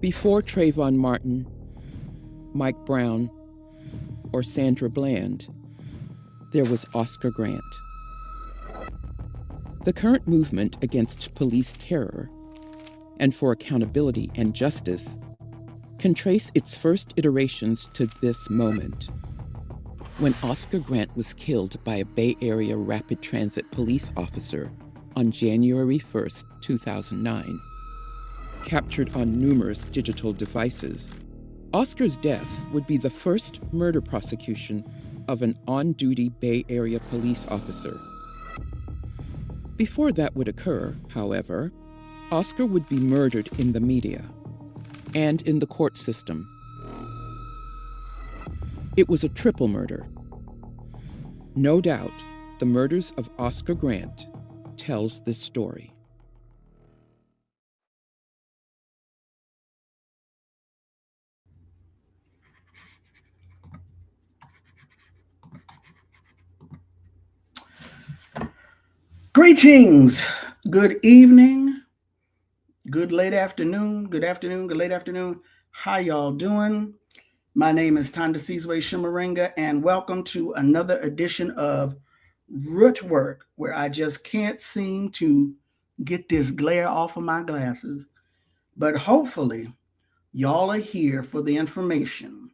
Before Trayvon Martin, Mike Brown, or Sandra Bland, there was Oscar Grant. The current movement against police terror and for accountability and justice can trace its first iterations to this moment, when Oscar Grant was killed by a Bay Area Rapid Transit police officer on January 1st, 2009. Captured on numerous digital devices, Oscar's death would be the first murder prosecution of an on-duty Bay Area police officer. Before that would occur, however, Oscar would be murdered in the media and in the court system. It was a triple murder. No doubt, the murders of Oscar Grant tells this story. Greetings, good evening, good late afternoon, good afternoon, good late afternoon. How y'all doing? My name is Tandasizwe Shimaringa, and welcome to another edition of Root Work, where I just can't seem to get this glare off of my glasses. But hopefully, y'all are here for the information.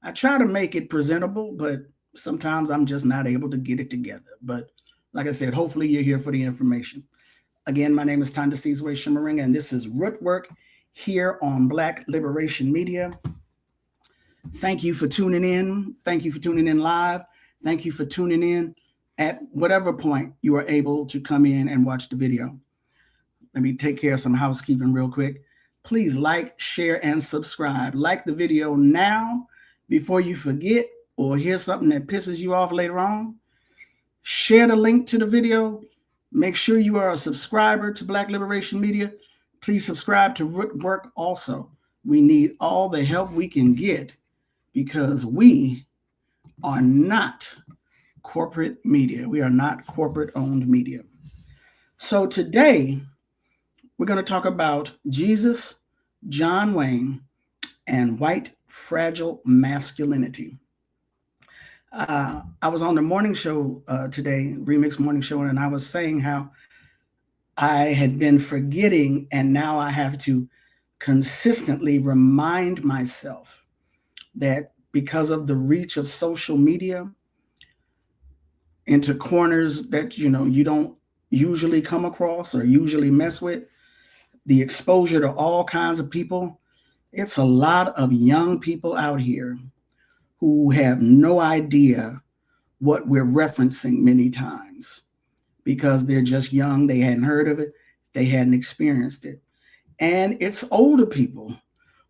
I try to make it presentable, but sometimes I'm just not able to get it together. But like I said, hopefully you're here for the information. Again, my name is Tandasizwe Shimaringa, and this is Root Work here on Black Liberation Media. Thank you for tuning in. Thank you for tuning in live. Thank you for tuning in at whatever point you are able to come in and watch the video. Let me take care of some housekeeping real quick. Please like, share, and subscribe. Like the video now before you forget or hear something that pisses you off later on. Share the link to the video. Make sure you are a subscriber to Black Liberation Media. Please subscribe to Root Work also. We need all the help we can get because we are not corporate media. We are not corporate-owned media. So today, we're going to talk about Jesus, John Wayne, and white fragile masculinity. I was on the morning show today, Remix Morning Show, and I was saying how I had been forgetting, and now I have to consistently remind myself that because of the reach of social media into corners that you don't usually come across or usually mess with, the exposure to all kinds of people, it's a lot of young people out here who have no idea what we're referencing many times because they're just young. They hadn't heard of it. They hadn't experienced it. And it's older people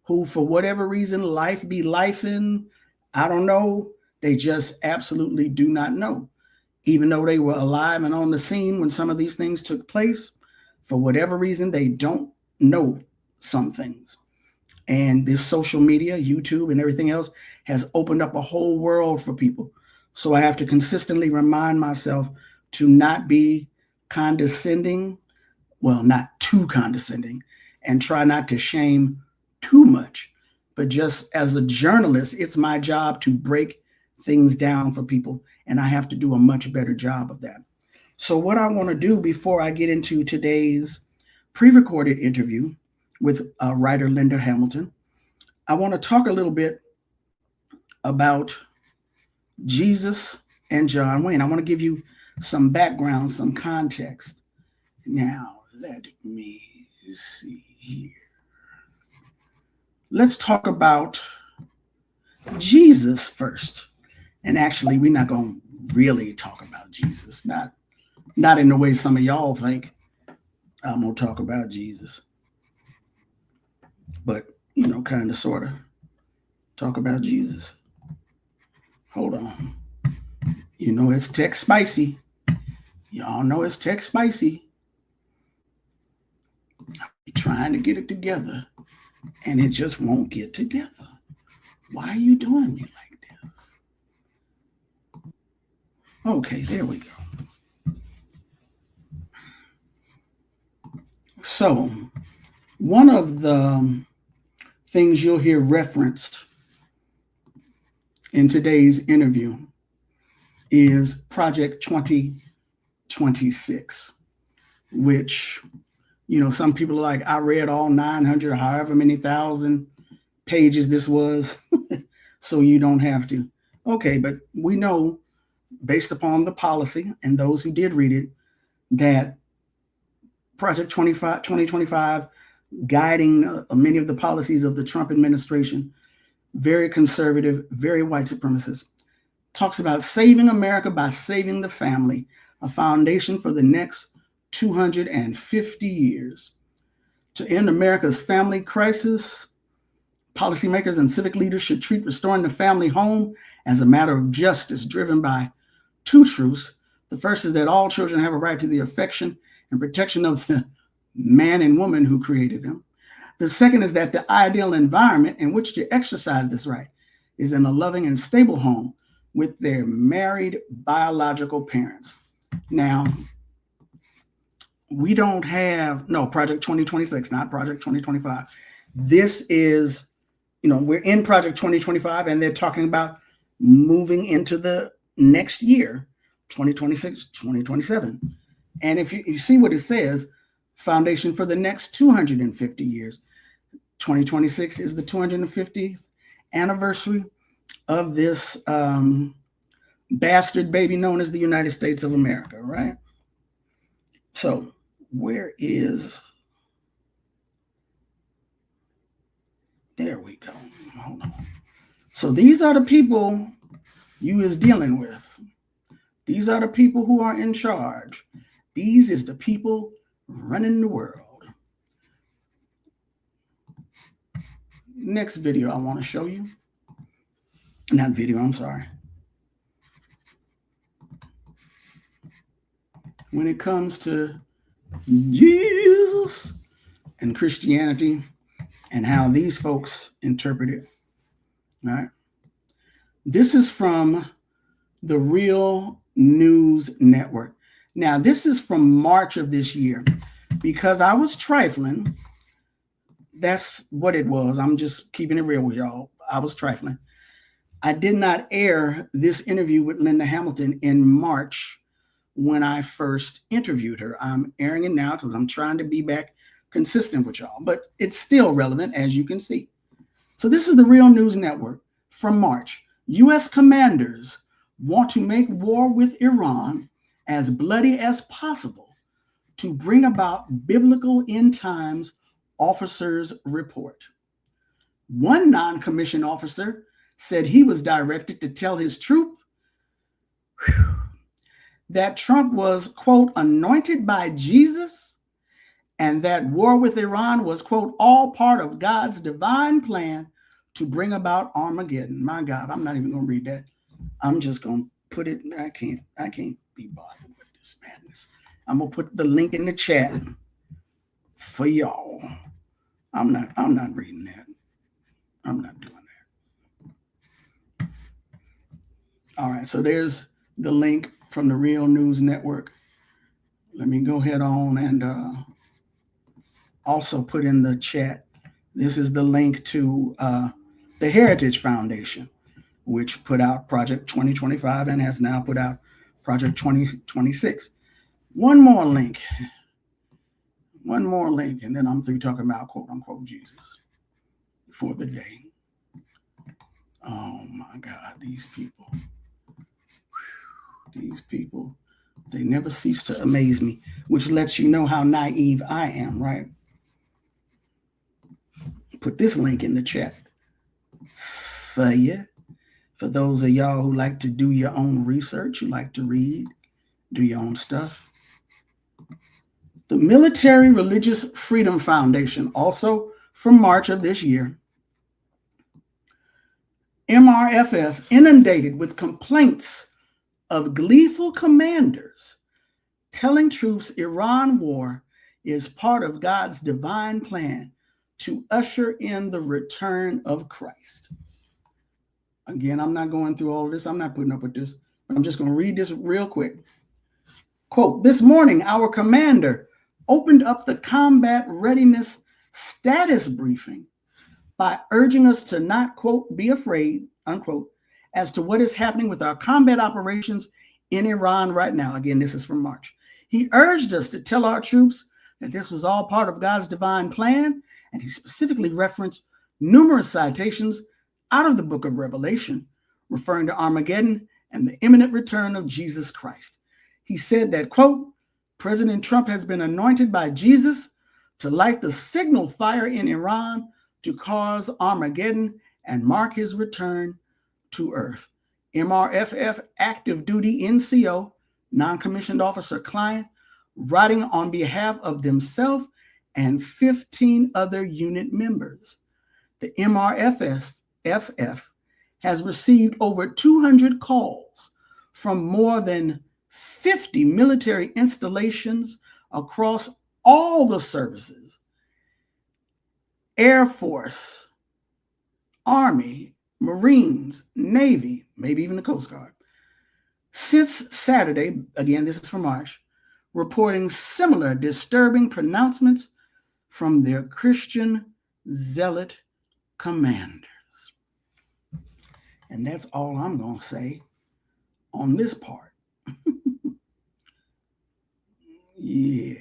who, for whatever reason, life be lifing, I don't know, they just absolutely do not know. Even though they were alive and on the scene when some of these things took place, for whatever reason, they don't know some things. And this social media, YouTube and everything else has opened up a whole world for people. So I have to consistently remind myself to not be condescending, well, not too condescending, and try not to shame too much. But just as a journalist, it's my job to break things down for people, and I have to do a much better job of that. So what I want to do before I get into today's pre-recorded interview with writer Linda Hamilton, I want to talk a little bit about Jesus and John Wayne. I want to give you some background, some context. Now, let me see here. Let's talk about Jesus first. And actually, we're not going to really talk about Jesus, not in the way some of y'all think I'm going to talk about Jesus. But, kind of, sort of talk about Jesus. Hold on. It's tech spicy. Y'all know it's tech spicy. I'm trying to get it together, and it just won't get together. Why are you doing me like this? Okay, there we go. So, one of the things you'll hear referenced in today's interview is Project 2026, which, some people are like, I read all 900, however many thousand pages this was, so you don't have to. Okay, but we know, based upon the policy and those who did read it, that Project 2025, guiding many of the policies of the Trump administration, very conservative, very white supremacist, talks about saving America by saving the family, a foundation for the next 250 years. To end America's family crisis, policymakers and civic leaders should treat restoring the family home as a matter of justice driven by two truths. The first is that all children have a right to the affection and protection of the man and woman who created them. The second is that the ideal environment in which to exercise this right is in a loving and stable home with their married biological parents. Now, we don't have, Project 2026, not Project 2025. This is, we're in Project 2025 and they're talking about moving into the next year, 2026, 2027. And if you see what it says, foundation for the next 250 years. 2026 is the 250th anniversary of this bastard baby known as the United States of America, right? So there we go. Hold on. So these are the people you is dealing with. These are the people who are in charge. These is the people running the world. Next video I want to show you. Not video, I'm sorry. When it comes to Jesus and Christianity and how these folks interpret it, all right? This is from the Real News Network. Now, this is from March of this year. Because I was trifling, that's what it was. I'm just keeping it real with y'all. I was trifling. I did not air this interview with Linda Hamilton in March when I first interviewed her. I'm airing it now because I'm trying to be back consistent with y'all, but it's still relevant, as you can see. So this is the Real News Network from March. U.S. commanders want to make war with Iran as bloody as possible to bring about biblical end times, officers report. One non-commissioned officer said he was directed to tell his troop that Trump was, quote, anointed by Jesus, and that war with Iran was, quote, all part of God's divine plan to bring about Armageddon. My God, I'm not even going to read that. I'm just going to put it, I can't be bothered with this madness. I'm going to put the link in the chat for y'all. I'm not reading that. I'm not doing that. All right, so there's the link from the Real News Network. Let me go ahead on and also put in the chat. This is the link to the Heritage Foundation, which put out Project 2025 and has now put out Project 2026. One more link, and then I'm through talking about quote unquote Jesus for the day. Oh my God, these people, they never cease to amaze me, which lets you know how naive I am, right? Put this link in the chat for you. For those of y'all who like to do your own research, who like to read, do your own stuff. The Military Religious Freedom Foundation, also from March of this year, MRFF inundated with complaints of gleeful commanders telling troops Iran war is part of God's divine plan to usher in the return of Christ. Again, I'm not going through all of this. I'm not putting up with this. But I'm just going to read this real quick. Quote, this morning, our commander opened up the combat readiness status briefing by urging us to not, quote, be afraid, unquote, as to what is happening with our combat operations in Iran right now. Again, this is from March. He urged us to tell our troops that this was all part of God's divine plan, and he specifically referenced numerous citations out of the book of Revelation, referring to Armageddon and the imminent return of Jesus Christ. He said that, quote, President Trump has been anointed by Jesus to light the signal fire in Iran to cause Armageddon and mark his return to Earth. MRFF active duty NCO, non-commissioned officer client, writing on behalf of themselves and 15 other unit members. The MRFF has received over 200 calls from more than 50 military installations across all the services: Air Force, Army, Marines, Navy, maybe even the Coast Guard, since Saturday, again, this is from March, reporting similar disturbing pronouncements from their Christian zealot commanders. And that's all I'm going to say on this part. Yeah.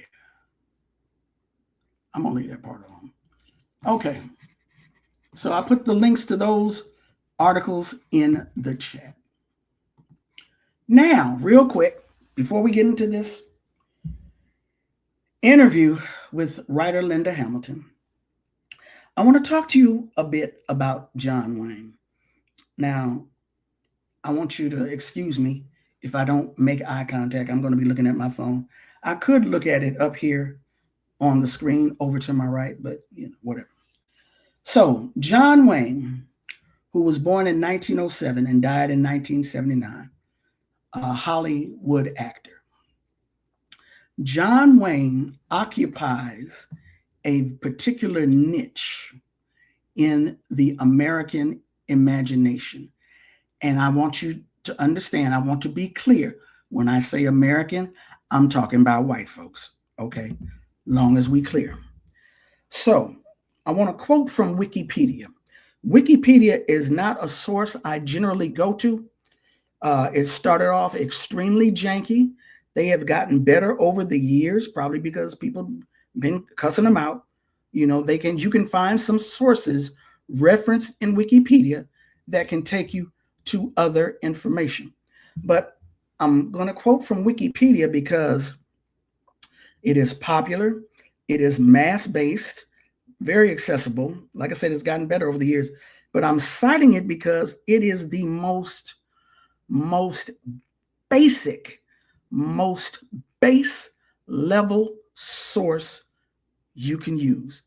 I'm going to leave that part alone. Okay. So I put the links to those articles in the chat. Now, real quick, before we get into this interview with writer Linda Hamilton, I want to talk to you a bit about John Wayne. Now, I want you to excuse me if I don't make eye contact. I'm going to be looking at my phone. I could look at it up here on the screen over to my right, but whatever. So, John Wayne, who was born in 1907 and died in 1979, a Hollywood actor. John Wayne occupies a particular niche in the American imagination. And I want you to understand, I want to be clear. When I say American, I'm talking about white folks, okay? Long as we clear. So I want to quote from Wikipedia. Wikipedia is not a source I generally go to. It started off extremely janky. They have gotten better over the years, probably because people been cussing them out. You can find some sources referenced in Wikipedia that can take you to other information. But I'm going to quote from Wikipedia because it is popular, it is mass-based, very accessible. Like I said, it's gotten better over the years, but I'm citing it because it is the most basic, most base level source you can use.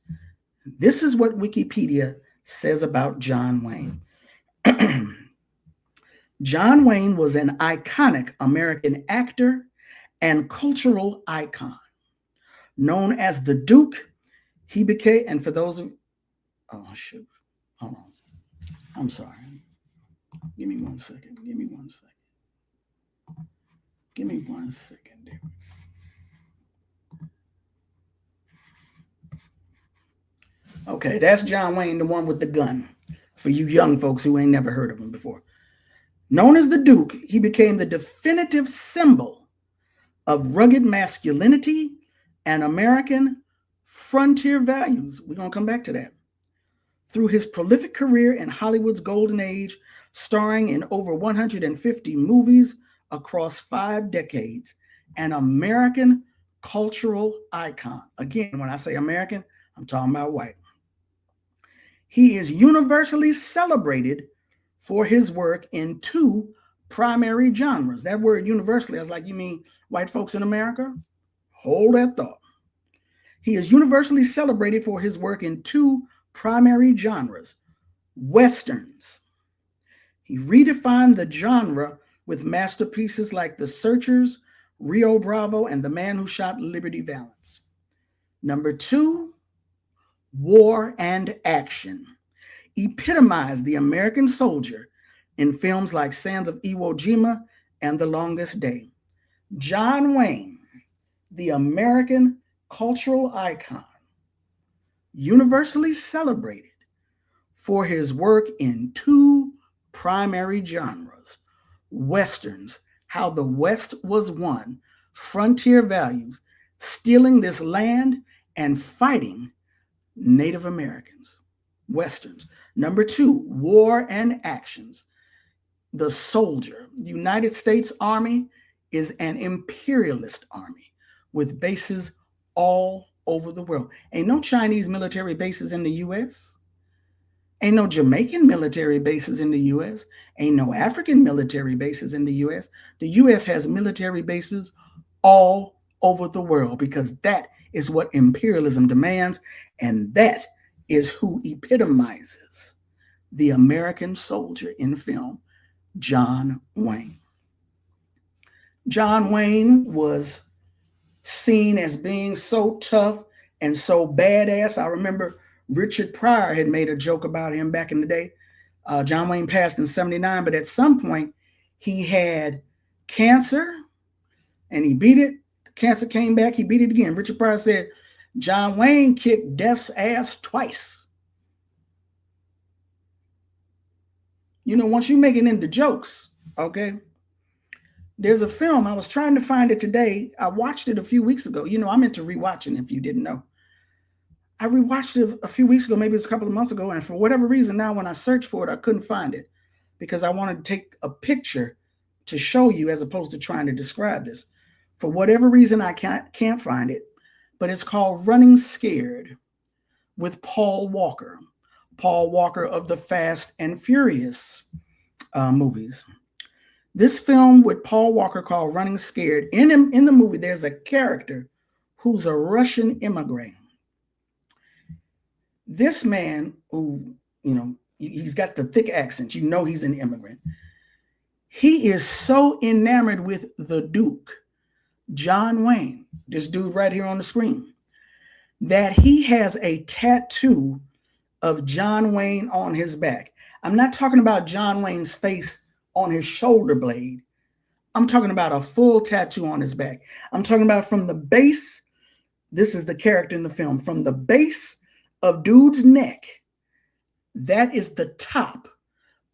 This is what Wikipedia says about John Wayne. John Wayne was an iconic American actor and cultural icon. Known as the Duke, he became, and for those of, oh shoot, hold on. I'm sorry. Give me 1 second. Give me 1 second. Give me 1 second there. Okay, that's John Wayne, the one with the gun, for you young folks who ain't never heard of him before. Known as the Duke, he became the definitive symbol of rugged masculinity and American frontier values. We're going to come back to that. Through his prolific career in Hollywood's golden age, starring in over 150 movies across 5 decades, an American cultural icon. Again, when I say American, I'm talking about white. He is universally celebrated for his work in 2 primary genres. That word universally, I was like, you mean white folks in America? Hold that thought. He is universally celebrated for his work in 2 primary genres: Westerns. He redefined the genre with masterpieces like The Searchers, Rio Bravo, and The Man Who Shot Liberty Valance. Number 2, war and action. Epitomized the American soldier in films like Sands of Iwo Jima and The Longest Day. John Wayne, the American cultural icon, universally celebrated for his work in two primary genres: Westerns, how the West was won, frontier values, stealing this land, and fighting Native Americans. Westerns. Number two, war and actions. The soldier. The United States Army is an imperialist army with bases all over the world. Ain't no Chinese military bases in the U.S. Ain't no Jamaican military bases in the U.S. Ain't no African military bases in the U.S. The U.S. has military bases all over the world because that is what imperialism demands, and that is who epitomizes the American soldier in film, John Wayne. John Wayne was seen as being so tough and so badass. I remember Richard Pryor had made a joke about him back in the day. John Wayne passed in 1979, but at some point he had cancer and he beat it. Cancer came back, he beat it again. Richard Pryor said, John Wayne kicked death's ass twice. You know, once you make it into jokes, okay? There's a film, I was trying to find it today. I watched it a few weeks ago. You know, I'm into rewatching, if you didn't know. I rewatched it a few weeks ago, maybe it's a couple of months ago, and for whatever reason now when I searched for it, I couldn't find it because I wanted to take a picture to show you as opposed to trying to describe this. For whatever reason, I can't find it, but it's called Running Scared with Paul Walker. Paul Walker of the Fast and Furious movies. This film with Paul Walker called Running Scared, in the movie, there's a character who's a Russian immigrant. This man who, you know, he's got the thick accent, you know he's an immigrant. He is so enamored with the Duke, John Wayne, this dude right here on the screen, that he has a tattoo of John Wayne on his back. I'm not talking about John Wayne's face on his shoulder blade. I'm talking about a full tattoo on his back. I'm talking about from the base. This is the character in the film. From the base of dude's neck, that is the top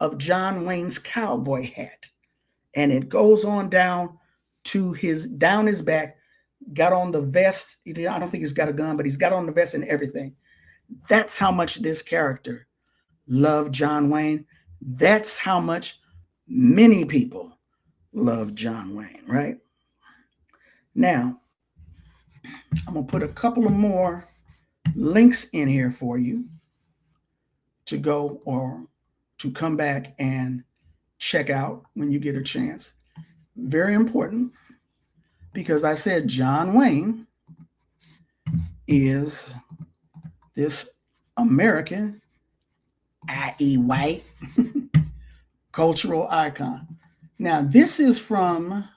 of John Wayne's cowboy hat. And it goes on down to his back, got on the vest. I don't think he's got a gun, but he's got on the vest and everything. That's how much this character loved John Wayne. That's how much many people love John Wayne, right? Now, I'm going to put a couple of more links in here for you to go or to come back and check out when you get a chance. Very important, because I said John Wayne is this American, i.e. white, cultural icon. Now, this is from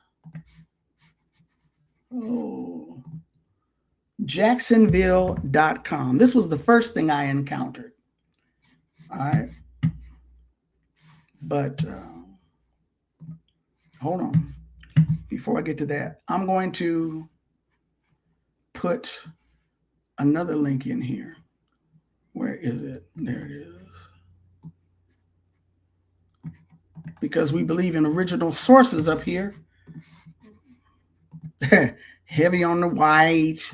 Jacksonville.com. This was the first thing I encountered. All right. But hold on. Before I get to that, I'm going to put another link in here. Where is it? There it is. Because we believe in original sources up here. Heavy on the white,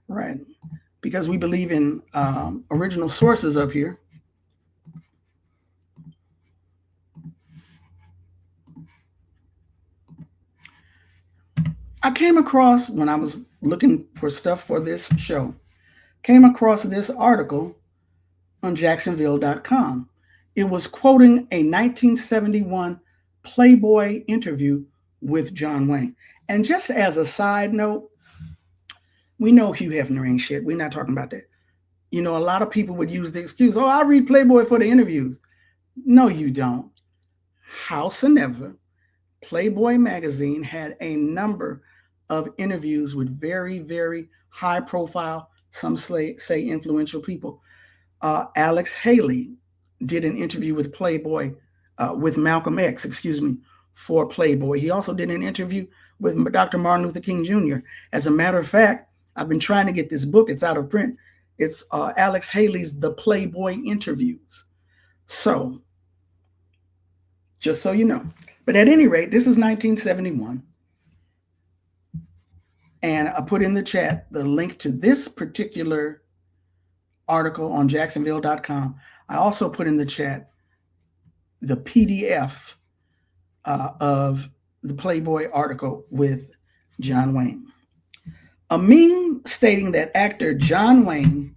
right? Because we believe in original sources up here. I came across, when I was looking for stuff for this show, came across this article on Jacksonville.com. It was quoting a 1971 Playboy interview with John Wayne. And just as a side note, we know Hugh Hefner ain't shit. We're not talking about that. You know, a lot of people would use the excuse, oh, I read Playboy for the interviews. No, you don't. Howsoever, Playboy magazine had a number of interviews with very, very high profile, some say influential people. Alex Haley did an interview with with Malcolm X, for Playboy. He also did an interview with Dr. Martin Luther King Jr. As a matter of fact, I've been trying to get this book. It's out of print. It's Alex Haley's The Playboy Interviews. So, just so you know. But at any rate, this is 1971. And I put in the chat the link to this particular article on Jacksonville.com. I also put in the chat the PDF of the Playboy article with John Wayne. A meme stating that actor John Wayne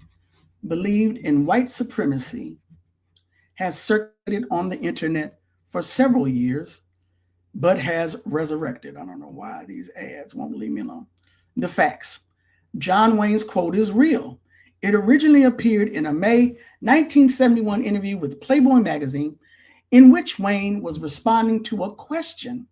believed in white supremacy has circulated on the internet for several years, but has resurrected. I don't know why these ads won't leave me alone. The facts. John Wayne's quote is real. It originally appeared in a May 1971 interview with Playboy magazine, in which Wayne was responding to a question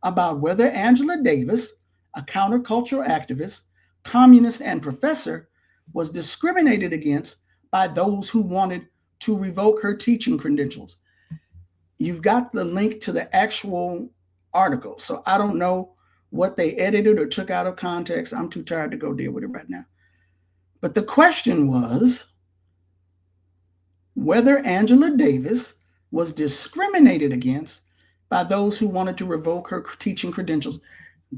about whether Angela Davis, a countercultural activist, communist, and professor, was discriminated against by those who wanted to revoke her teaching credentials. You've got the link to the actual article. So I don't know what they edited or took out of context. I'm too tired to go deal with it right now. But the question was whether Angela Davis was discriminated against by those who wanted to revoke her teaching credentials.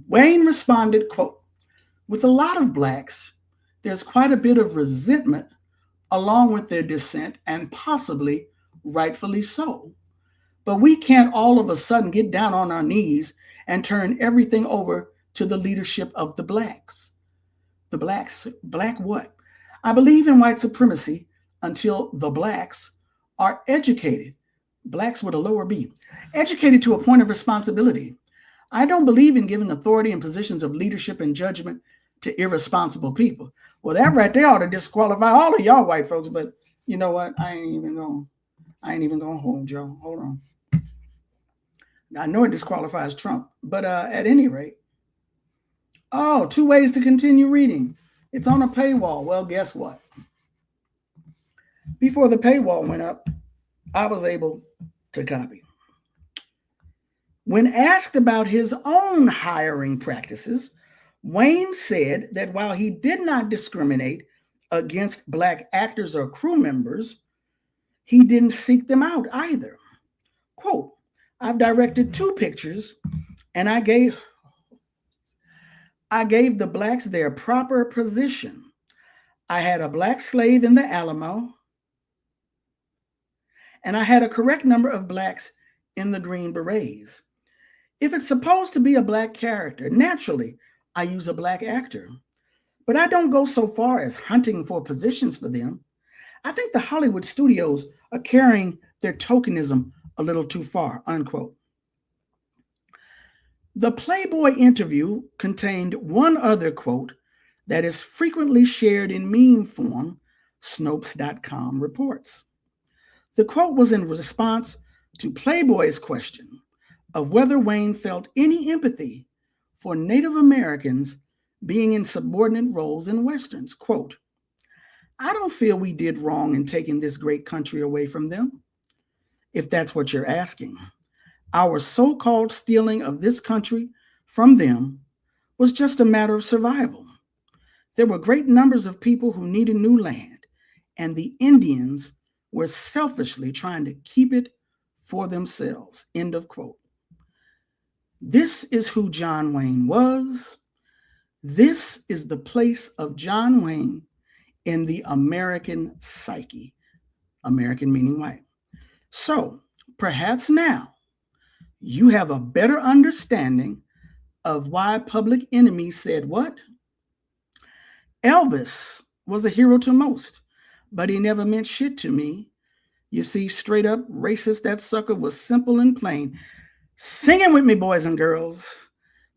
Wayne responded, quote, "With a lot of blacks, there's quite a bit of resentment along with their dissent, and possibly rightfully so. But we can't all of a sudden get down on our knees and turn everything over to the leadership of the blacks." The blacks, black what? I believe in white supremacy until the blacks are educated. Blacks with a lower B. Educated to a point of responsibility. I don't believe in giving authority and positions of leadership and judgment to irresponsible people. Well, that right there ought to disqualify all of y'all white folks, but you know what? I ain't even gonna hold y'all. Hold on. I know it disqualifies Trump, but at any rate, 2 ways to continue reading. It's on a paywall. Well, guess what? Before the paywall went up, I was able to copy. When asked about his own hiring practices, Wayne said that while he did not discriminate against black actors or crew members, he didn't seek them out either. Quote, "I've directed 2 pictures and I gave the blacks their proper position. I had a black slave in the Alamo, and I had a correct number of blacks in the Green Berets. If it's supposed to be a black character, naturally, I use a black actor. But I don't go so far as hunting for positions for them. I think the Hollywood studios are carrying their tokenism a little too far," unquote. The Playboy interview contained one other quote that is frequently shared in meme form, Snopes.com reports. The quote was in response to Playboy's question of whether Wayne felt any empathy for Native Americans being in subordinate roles in Westerns. Quote, "I don't feel we did wrong in taking this great country away from them, if that's what you're asking. Our so-called stealing of this country from them was just a matter of survival. There were great numbers of people who needed new land, and the Indians were selfishly trying to keep it for themselves." End of quote. This is who John Wayne was. This is the place of John Wayne in the American psyche. American meaning white. So perhaps now you have a better understanding of why Public Enemy said what? "Elvis was a hero to most, but he never meant shit to me. You see, straight up racist, that sucker was simple and plain." Sing it with me, boys and girls.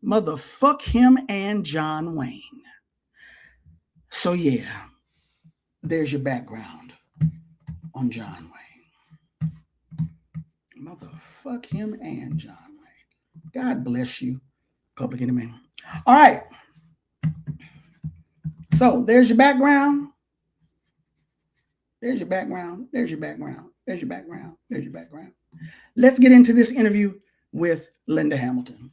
Motherfuck him and John Wayne. So yeah, there's your background on John Wayne. Motherfuck him and John Wayne. God bless you, Public Enemy. All right. So there's your background. There's your background. There's your background. There's your background. There's your background. Let's get into this interview with Linda Hamilton.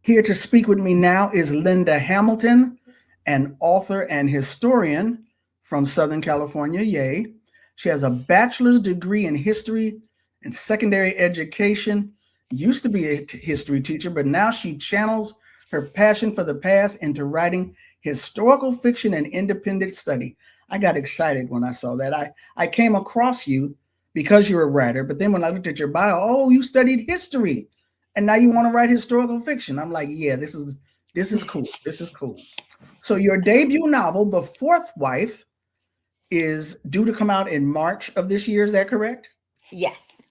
Here to speak with me now is Linda Hamilton, an author and historian from Southern California, yay. She has a bachelor's degree in history and secondary education. Used to be a history teacher, but now she channels her passion for the past into writing historical fiction and independent study. I got excited when I saw that. I came across you because you're a writer, but then when I looked at your bio, oh, you studied history and now you want to write historical fiction. I'm like, yeah, this is cool. This is cool. So your debut novel, The Fourth Wife, is due to come out in March of this year. Is that correct? Yes.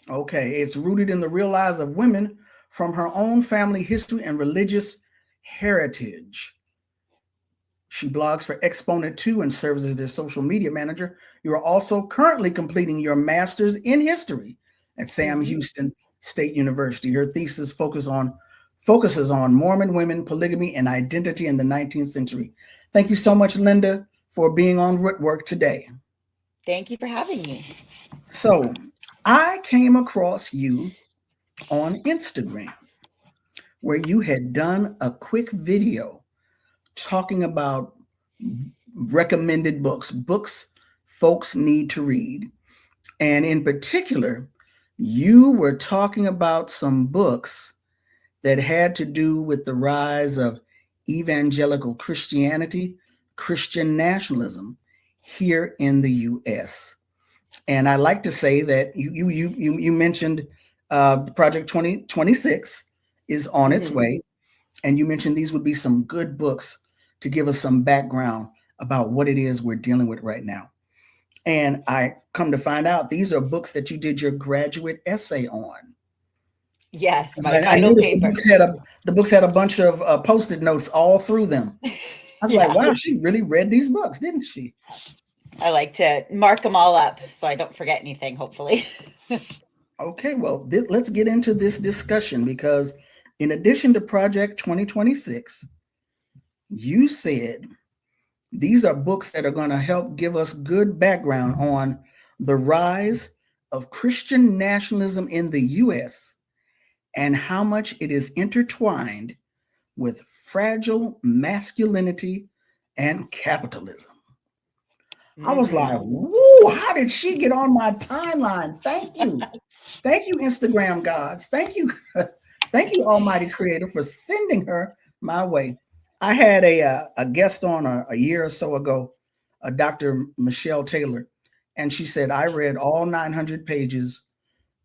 Okay. It's rooted in the real lives of women from her own family history and religious heritage. She blogs for Exponent 2 and serves as their social media manager. You are also currently completing your master's in history at Sam Houston State University. Her thesis focuses on Mormon women, polygamy, and identity in the 19th century. Thank you so much, Linda, for being on Rootwork today. Thank you for having me. So I came across you on Instagram where you had done a quick video talking about recommended books folks need to read. And in particular, you were talking about some books that had to do with the rise of evangelical Christianity, Christian nationalism here in the U.S. And I like to say that you mentioned Project 2026 is on its way, and you mentioned these would be some good books to give us some background about what it is we're dealing with right now. And I come to find out these are books that you did your graduate essay on. Yes, my final paper. The books had a bunch of Post-it notes all through them. I was like, wow, she really read these books, didn't she? I like to mark them all up so I don't forget anything, hopefully. Okay, well, let's get into this discussion because in addition to Project 2026, you said these are books that are going to help give us good background on the rise of Christian nationalism in the U.S. and how much it is intertwined with fragile masculinity and capitalism. I was like, whoa, how did she get on my timeline? Thank you. Thank you, Instagram gods. Thank you. Thank you, Almighty Creator, for sending her my way. I had a guest on a year or so ago, Dr. Michelle Taylor, and she said, I read all 900 pages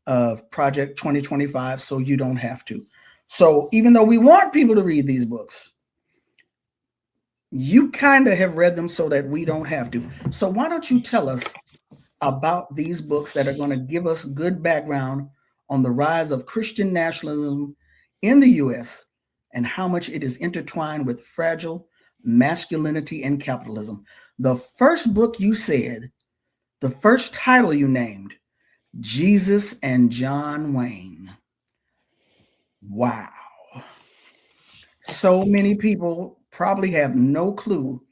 of Project 2025, so you don't have to. So even though we want people to read these books, you kind of have read them so that we don't have to. So why don't you tell us about these books that are going to give us good background on the rise of Christian nationalism in the U.S. and how much it is intertwined with fragile masculinity and capitalism. The first book you said, the first title you named, Jesus and John Wayne. Wow. So many people probably have no clue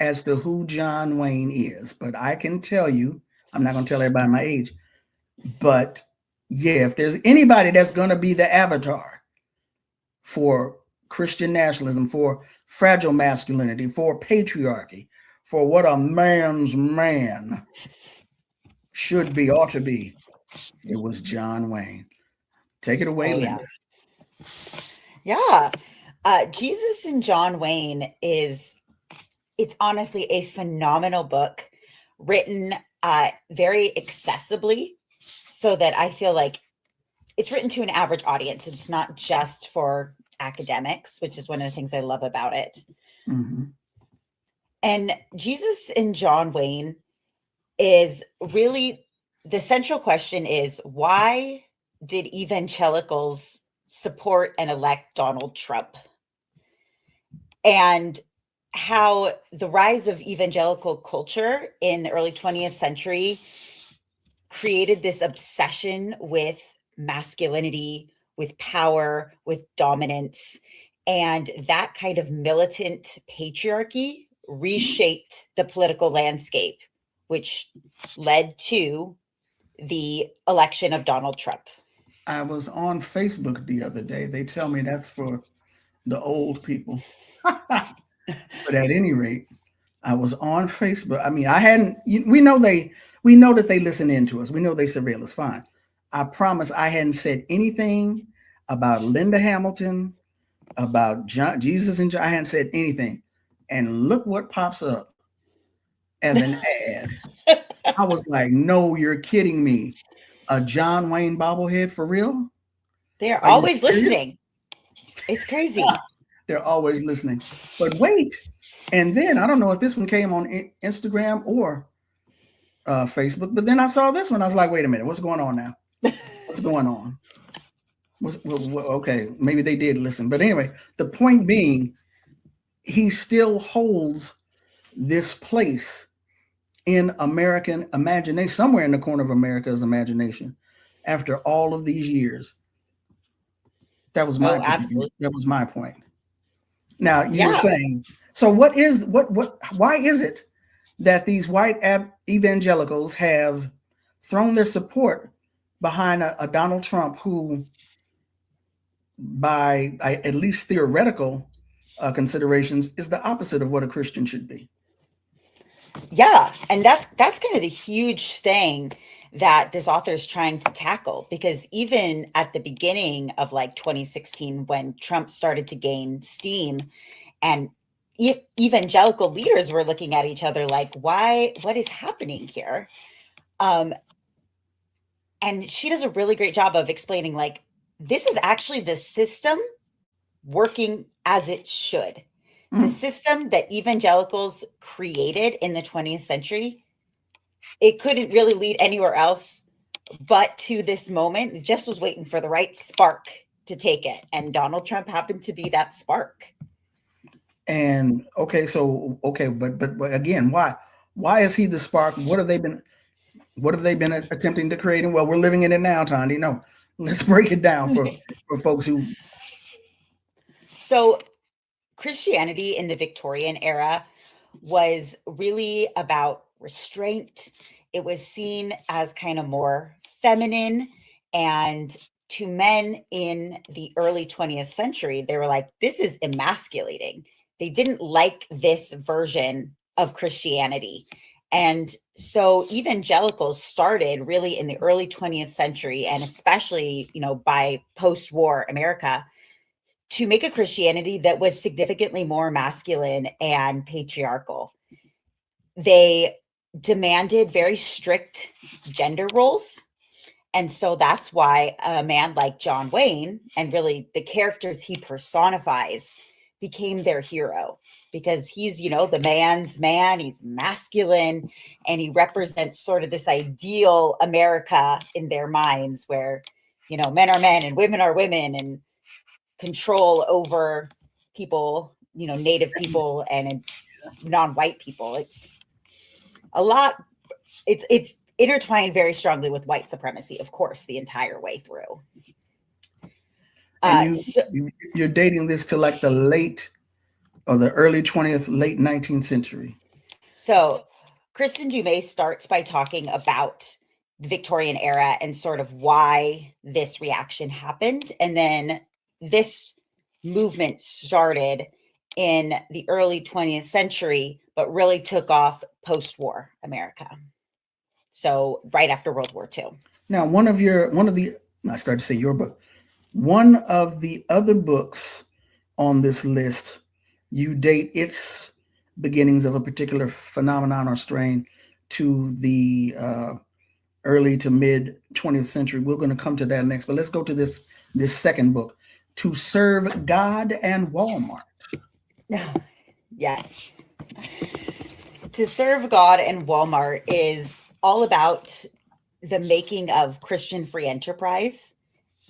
as to who John Wayne is, but I can tell you, I'm not going to tell everybody my age, but yeah, if there's anybody that's going to be the avatar for Christian nationalism, for fragile masculinity, for patriarchy, for what a man's man should be, ought to be, it was John Wayne. Take it away, Linda. Yeah. Jesus and John Wayne it's honestly a phenomenal book written very accessibly so that I feel like it's written to an average audience. It's not just for academics, which is one of the things I love about it. And Jesus and John Wayne is really, the central question is, why did evangelicals support and elect Donald Trump? And how the rise of evangelical culture in the early 20th century created this obsession with masculinity, with power, with dominance. And that kind of militant patriarchy reshaped the political landscape, which led to the election of Donald Trump. I was on Facebook the other day. They tell me that's for the old people. But at any rate, I was on Facebook. I mean, I hadn't. We know that they listen in to us. We know they surveil us. Fine. I promise I hadn't said anything about Linda Hamilton, about John, Jesus and John. I hadn't said anything. And look what pops up as an ad. I was like, no, you're kidding me. A John Wayne bobblehead for real? They're Are you always serious? listening. It's crazy. They're always listening. But wait. And then I don't know if this one came on Instagram or Facebook, but then I saw this one. I was like, wait a minute, what's going on now? What's going on? Okay, maybe they did listen. But anyway, the point being, he still holds this place in American imagination, somewhere in the corner of America's imagination, after all of these years. That was my absolutely. That was my point. Now you were Yeah. saying, so why is it that these white evangelicals have thrown their support behind a Donald Trump who, by at least theoretical considerations, is the opposite of what a Christian should be? Yeah, and that's kind of the huge thing that this author is trying to tackle, because even at the beginning of like 2016, when Trump started to gain steam, and evangelical leaders were looking at each other like, what is happening here? And she does a really great job of explaining, like, this is actually the system working as it should. The system that evangelicals created in the 20th century, it couldn't really lead anywhere else but to this moment. It just was waiting for the right spark to take it. And Donald Trump happened to be that spark. And okay, but again, why is he the spark? What have they been attempting to create? And well, we're living in it now, Tandy. No, let's break it down for folks who. So Christianity in the Victorian era was really about restraint. It was seen as kind of more feminine. And to men in the early 20th century, they were like, this is emasculating. They didn't like this version of Christianity. And so evangelicals started really in the early 20th century, and especially, by post-war America, to make a Christianity that was significantly more masculine and patriarchal. They demanded very strict gender roles. And so that's why a man like John Wayne, and really the characters he personifies, became their hero, because he's, the man's man, he's masculine, and he represents sort of this ideal America in their minds where, men are men and women are women, and control over people, native people and non-white people. It's a lot. It's intertwined very strongly with white supremacy, of course, the entire way through. And you're dating this to like the late or the early 20th, late 19th century. So Kristen Dumais starts by talking about the Victorian era and sort of why this reaction happened. And then this movement started in the early 20th century, but really took off post-war America. So right after World War II. Now, I started to say your book. One of the other books on this list, you date its beginnings of a particular phenomenon or strain to the early to mid 20th century. We're going to come to that next, but let's go to this second book, To Serve God and Walmart. Yes. To Serve God and Walmart is all about the making of Christian free enterprise.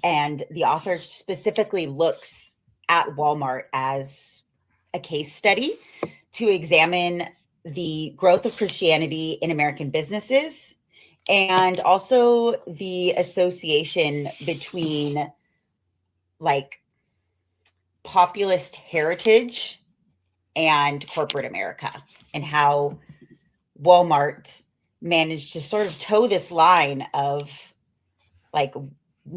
And the author specifically looks at Walmart as a case study to examine the growth of Christianity in American businesses, and also the association between like populist heritage and corporate America, and how Walmart managed to sort of toe this line of like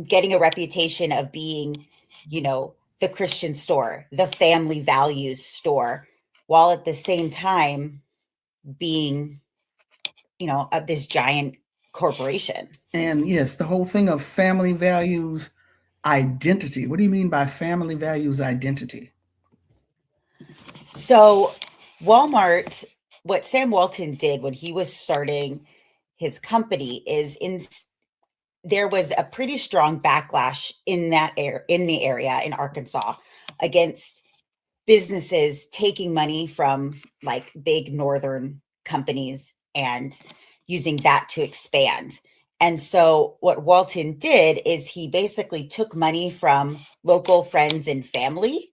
getting a reputation of being, the Christian store, the family values store, while at the same time being, of this giant corporation. And yes, the whole thing of family values identity. What do you mean by family values identity? So Walmart, what Sam Walton did when he was starting his company is there was a pretty strong backlash in the area in Arkansas against businesses taking money from like big northern companies and using that to expand. And so what Walton did is he basically took money from local friends and family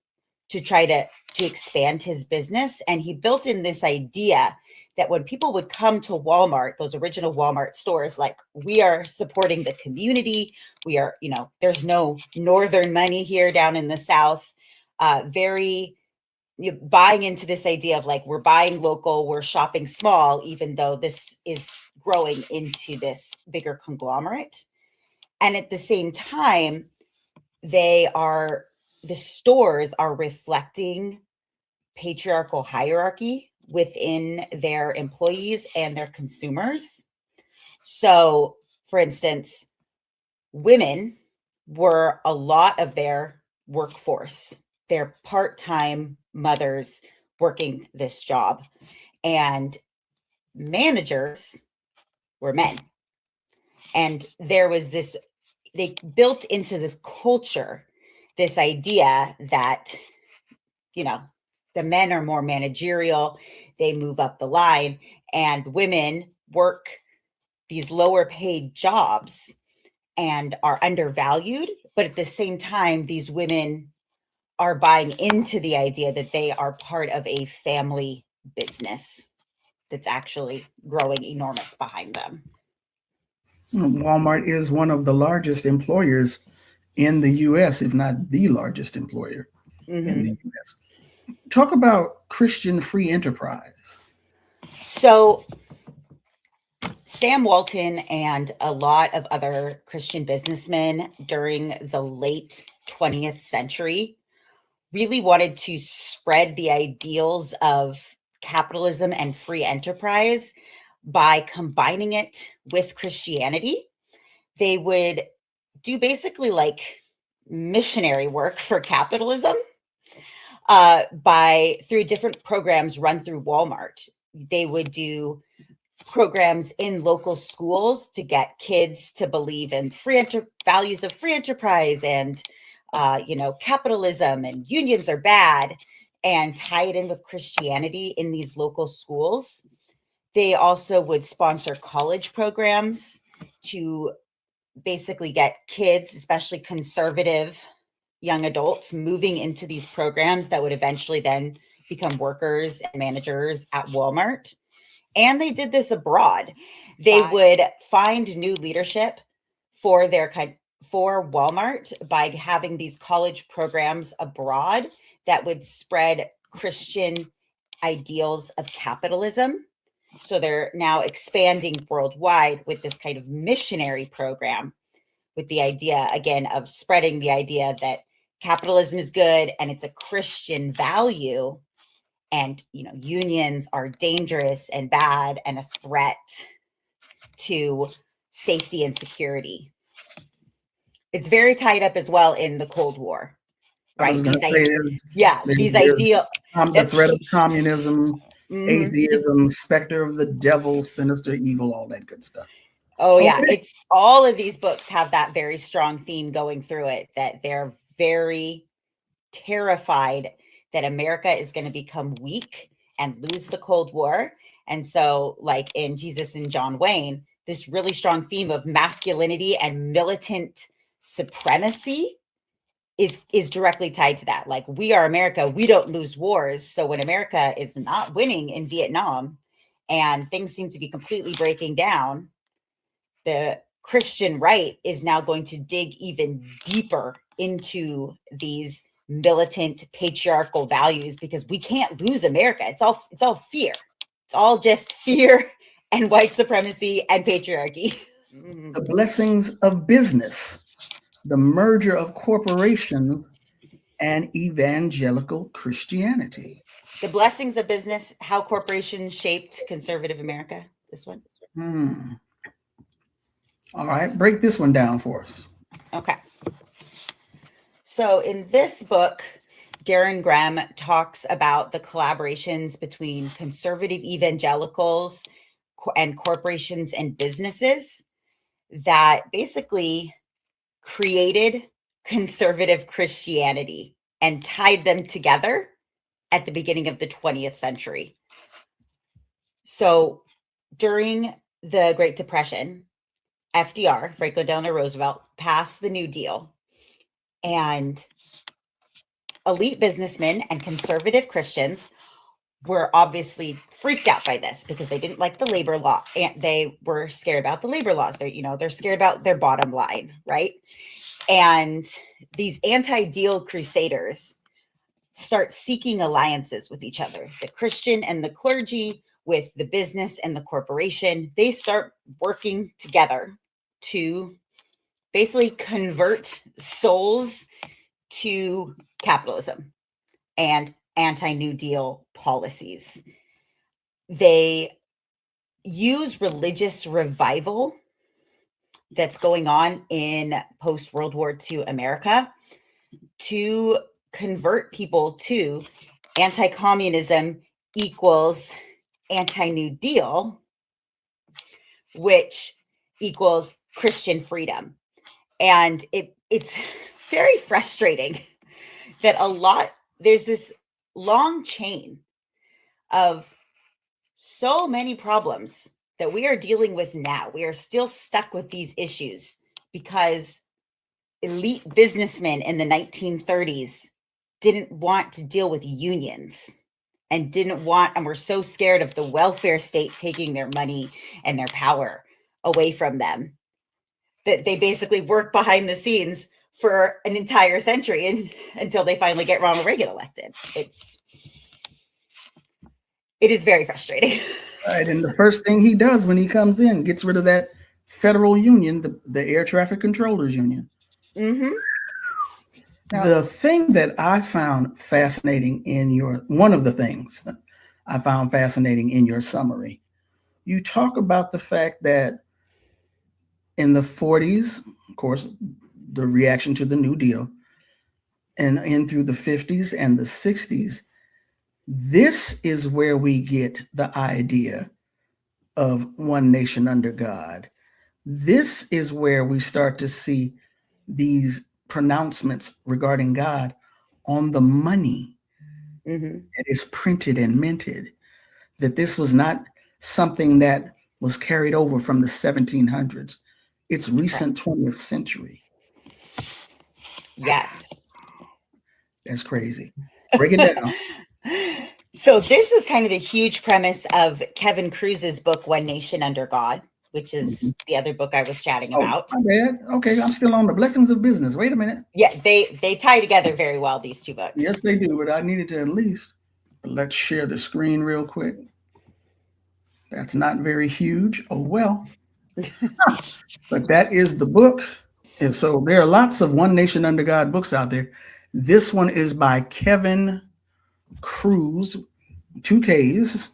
to try to expand his business, and he built in this idea that when people would come to Walmart, those original Walmart stores, like, we are supporting the community. We are, there's no northern money here down in the South. Very buying into this idea of like, we're buying local, we're shopping small, even though this is growing into this bigger conglomerate. And at the same time, the stores are reflecting patriarchal hierarchy within their employees and their consumers. So, for instance, women were a lot of their workforce. They're part-time mothers working this job, and managers were men. And there was this, they built into this culture this idea that, the men are more managerial, they move up the line, and women work these lower paid jobs and are undervalued. But at the same time, these women are buying into the idea that they are part of a family business that's actually growing enormous behind them. Walmart is one of the largest employers in the U.S., if not the largest employer in the U.S. Talk about Christian free enterprise. So Sam Walton and a lot of other Christian businessmen during the late 20th century really wanted to spread the ideals of capitalism and free enterprise by combining it with Christianity. They would do basically like missionary work for capitalism through different programs run through Walmart. They would do programs in local schools to get kids to believe in values of free enterprise and capitalism and unions are bad, and tie it in with Christianity in these local schools. They also would sponsor college programs to basically get kids, especially conservative young adults, moving into these programs that would eventually then become workers and managers at Walmart. And they did this abroad. They would find new leadership for Walmart by having these college programs abroad that would spread Christian ideals of capitalism. So they're now expanding worldwide with this kind of missionary program, with the idea, again, of spreading the idea that capitalism is good and it's a Christian value, and unions are dangerous and bad and a threat to safety and security. It's very tied up as well in the Cold War, right? These ideals. The threat of communism, atheism, specter of the devil, sinister evil, all that good stuff. Oh, yeah. It's all of these books have that very strong theme going through it, that they're very terrified that America is going to become weak and lose the Cold War. And so, like in Jesus and John Wayne, this really strong theme of masculinity and militant supremacy is directly tied to that. Like, we are America, we don't lose wars. So when America is not winning in Vietnam and things seem to be completely breaking down, the Christian right is now going to dig even deeper into these militant patriarchal values, because we can't lose America. It's all fear. It's all just fear and white supremacy and patriarchy. The blessings of business, the merger of corporations and evangelical Christianity. The Blessings of Business, How Corporations Shaped Conservative America. This one. All right, break this one down for us. Okay. So in this book, Darren Graham talks about the collaborations between conservative evangelicals and corporations and businesses that basically created conservative Christianity and tied them together at the beginning of the 20th century. So during the Great Depression, FDR, Franklin Delano Roosevelt, passed the New Deal, and elite businessmen and conservative Christians were obviously freaked out by this because they didn't like the labor law, and they were scared about the labor laws. They're scared about their bottom line, right? And these anti-deal crusaders start seeking alliances with each other. The Christian and the clergy with the business and the corporation, they start working together to basically convert souls to capitalism and anti-New Deal policies. They use religious revival that's going on in post-World War II America to convert people to anti-communism equals anti-New Deal, which equals Christian freedom. And it's very frustrating that there's this long chain of so many problems that we are dealing with now. We are still stuck with these issues because elite businessmen in the 1930s didn't want to deal with unions and were so scared of the welfare state taking their money and their power away from them that they basically work behind the scenes for an entire century until they finally get Ronald Reagan elected. It is very frustrating. Right, and the first thing he does when he comes in, gets rid of that federal union, the Air Traffic Controllers Union. Mm-hmm. The thing that I found fascinating one of the things I found fascinating in your summary, you talk about the fact that in the 40s, of course, the reaction to the New Deal, and in through the 50s and the 60s, this is where we get the idea of one nation under God. This is where we start to see these pronouncements regarding God on the money that is printed and minted, that this was not something that was carried over from the 1700s. It's recent 20th century. Yes. That's crazy. Break it down. So this is kind of the huge premise of Kevin Cruz's book, One Nation Under God, which is the other book I was chatting about. My bad. Okay, I'm still on the Blessings of Business. Wait a minute. Yeah, they tie together very well, these two books. Yes, they do, but I needed to at least, let's share the screen real quick. That's not very huge. Oh, well. But that is the book. And so there are lots of One Nation Under God books out there. This one is by Kevin Cruz, 2 Ks,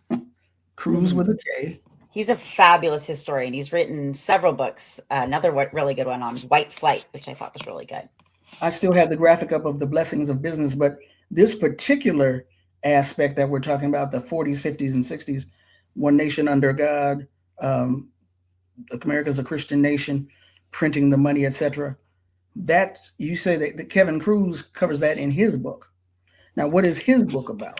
Cruz with a K. He's a fabulous historian. He's written several books. Another really good one on white flight, which I thought was really good. I still have the graphic up of the Blessings of Business, but this particular aspect that we're talking about, the 40s, 50s, and 60s, One Nation Under God, America's a Christian nation, printing the money, etc. That you say that Kevin Cruz covers that in his book. Now, what is his book about?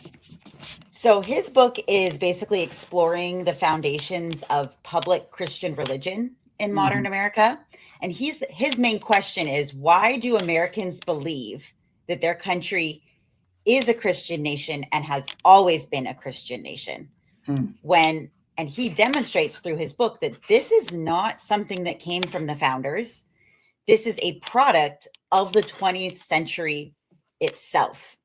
So his book is basically exploring the foundations of public Christian religion in modern America. And his main question is, why do Americans believe that their country is a Christian nation and has always been a Christian nation? And he demonstrates through his book that this is not something that came from the founders. This is a product of the 20th century itself.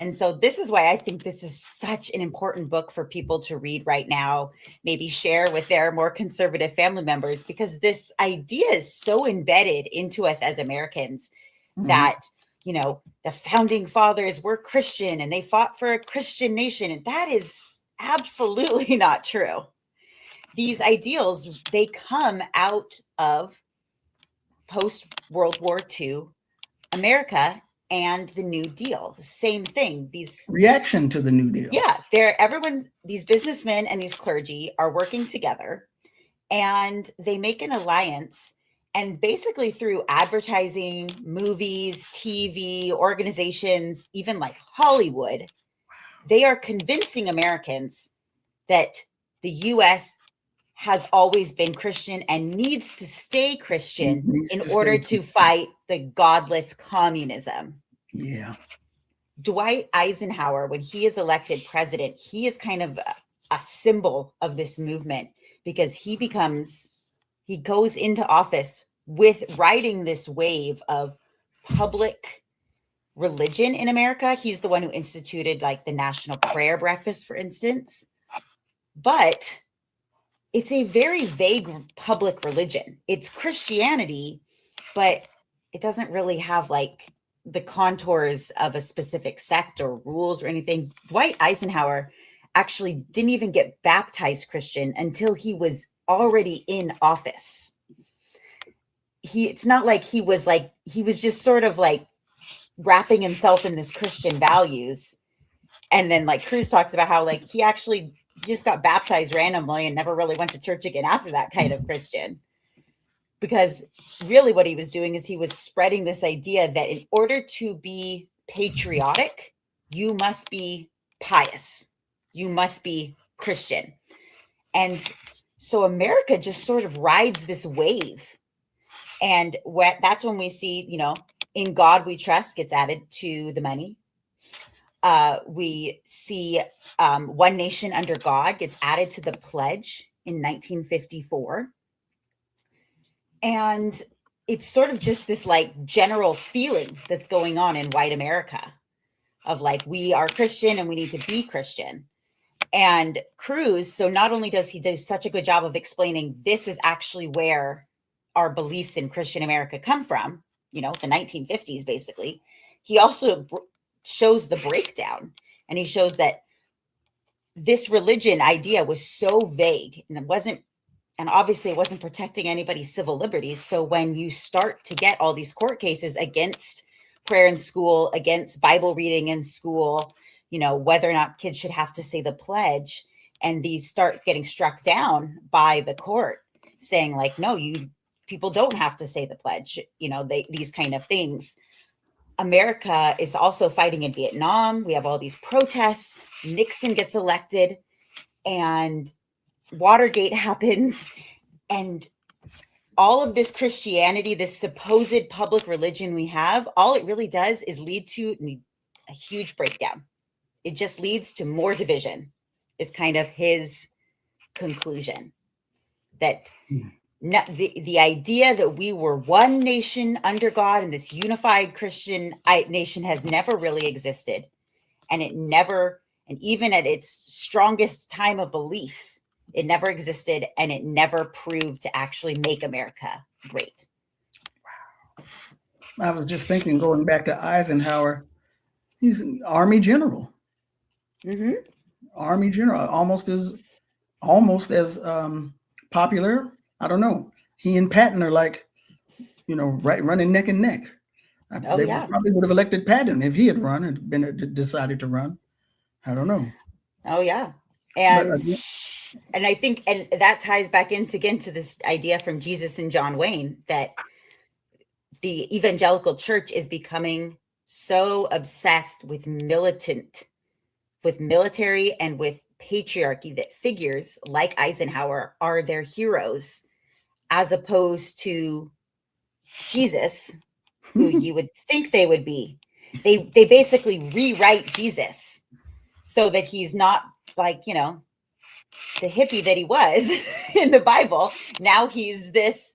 And so this is why I think this is such an important book for people to read right now, maybe share with their more conservative family members, because this idea is so embedded into us as Americans that, the founding fathers were Christian and they fought for a Christian nation. And that is absolutely not true. These ideals, they come out of post-World War II America and the New Deal. Same thing. These reaction to the New Deal. Yeah, these businessmen and these clergy are working together, and they make an alliance. And basically through advertising, movies, TV, organizations, even like Hollywood, they are convincing Americans that the U.S. has always been Christian and needs to stay Christian in order to fight the godless communism. Yeah. Dwight Eisenhower, when he is elected president, he is kind of a symbol of this movement, because he goes into office with riding this wave of public religion in America. He's the one who instituted like the national prayer breakfast, for instance. But it's a very vague public religion. It's Christianity, but it doesn't really have like the contours of a specific sect or rules or anything. Dwight Eisenhower actually didn't even get baptized Christian until he was already in office. It's not like he was just sort of like wrapping himself in this Christian values. And then like Cruz talks about how like he actually just got baptized randomly and never really went to church again after that kind of Christian. Because really what he was doing is he was spreading this idea that in order to be patriotic, you must be pious. You must be Christian. And so America just sort of rides this wave. And that's when we see, in God we trust gets added to the money. We see One Nation Under God gets added to the pledge in 1954. And it's sort of just this like general feeling that's going on in white America of like, we are Christian and we need to be Christian. And Cruz, so not only does he do such a good job of explaining this is actually where our beliefs in Christian America come from, the 1950s, basically, he also shows the breakdown, and he shows that this religion idea was so vague and obviously it wasn't protecting anybody's civil liberties. So when you start to get all these court cases against prayer in school, against Bible reading in school, whether or not kids should have to say the pledge, and these start getting struck down by the court saying like, no, people don't have to say the pledge, these kind of things. America is also fighting in Vietnam. We have all these protests. Nixon gets elected and Watergate happens. And all of this Christianity, this supposed public religion we have, all it really does is lead to a huge breakdown. It just leads to more division, is kind of his conclusion. That the idea that we were one nation under God and this unified Christian nation has never really existed. And even at its strongest time of belief, it never existed, and it never proved to actually make America great. Wow. I was just thinking, going back to Eisenhower, he's an Army general. Mm-hmm. Army general, almost as popular. I don't know. He and Patton are like, right, running neck and neck. They probably would have elected Patton if he had run and decided to run. I don't know. Oh yeah, and I think, and that ties back again to this idea from Jesus and John Wayne, that the evangelical church is becoming so obsessed with military and with patriarchy that figures like Eisenhower are their heroes, as opposed to Jesus, who you would think they would be. They basically rewrite Jesus so that he's not like, the hippie that he was in the Bible. Now he's this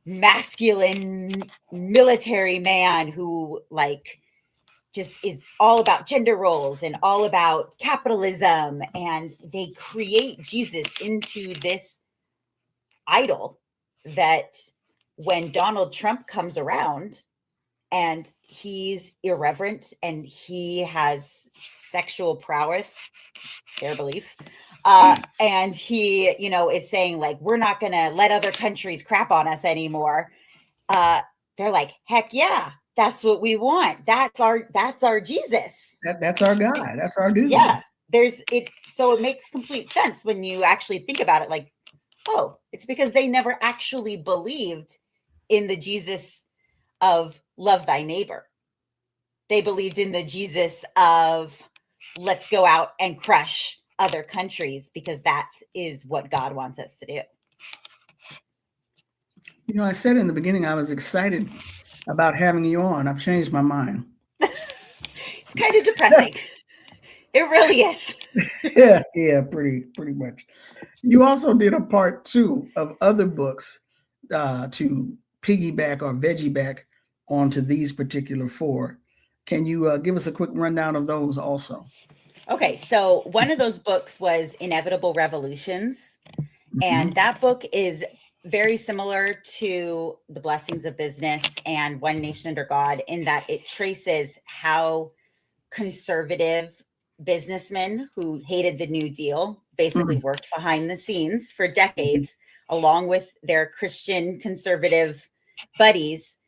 masculine military man who like just is all about gender roles and all about capitalism. And they create Jesus into this idol that when Donald Trump comes around And he's irreverent and he has sexual prowess, their belief. And he, you know, is saying like, we're not going to let other countries crap on us anymore. They're like, heck yeah, that's what we want. That's our Jesus. That's our guy. That's our dude. Yeah. So it makes complete sense when you actually think about it. Like, oh, it's because they never actually believed in the Jesus of love thy neighbor. They believed in the Jesus of let's go out and crush other countries because that is what God wants us to do. You know, I said in the beginning I was excited about having you on. I've changed my mind. It's kind of depressing. It really is. Yeah, pretty much. You also did a part 2 of other books to piggyback or veggie back onto these particular 4. Can you give us a quick rundown of those also? Okay, so one of those books was Inevitable Revolutions, and that book is very similar to The Blessings of Business and One Nation Under God in that it traces how conservative businessmen who hated the New Deal basically worked behind the scenes for decades, along with their Christian conservative buddies,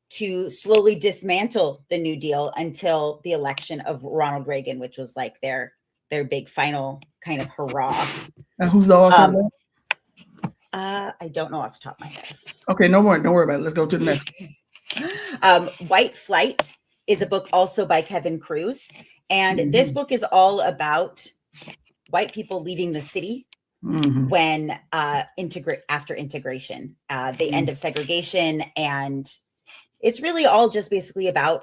to slowly dismantle the New Deal until the election of Ronald Reagan, which was like their big final kind of hurrah. And who's the author of that? I don't know off the top of my head. Okay, no more. Don't worry about it. Let's go to the next. White Flight is a book also by Kevin Cruz. And this book is all about white people leaving the city when after integration, the end of segregation. And it's really all just basically about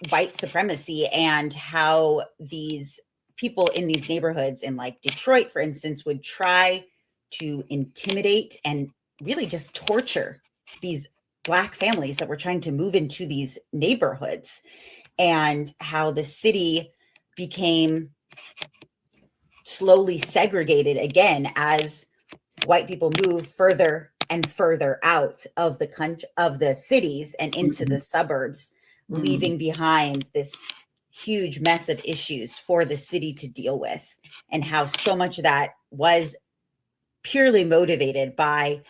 white supremacy and how these people in these neighborhoods in like Detroit, for instance, would try to intimidate and really just torture these Black families that were trying to move into these neighborhoods, and how the city became slowly segregated again as white people move further and further out of the country, of the cities and into the suburbs, leaving behind this huge mess of issues for the city to deal with, and how so much of that was purely motivated by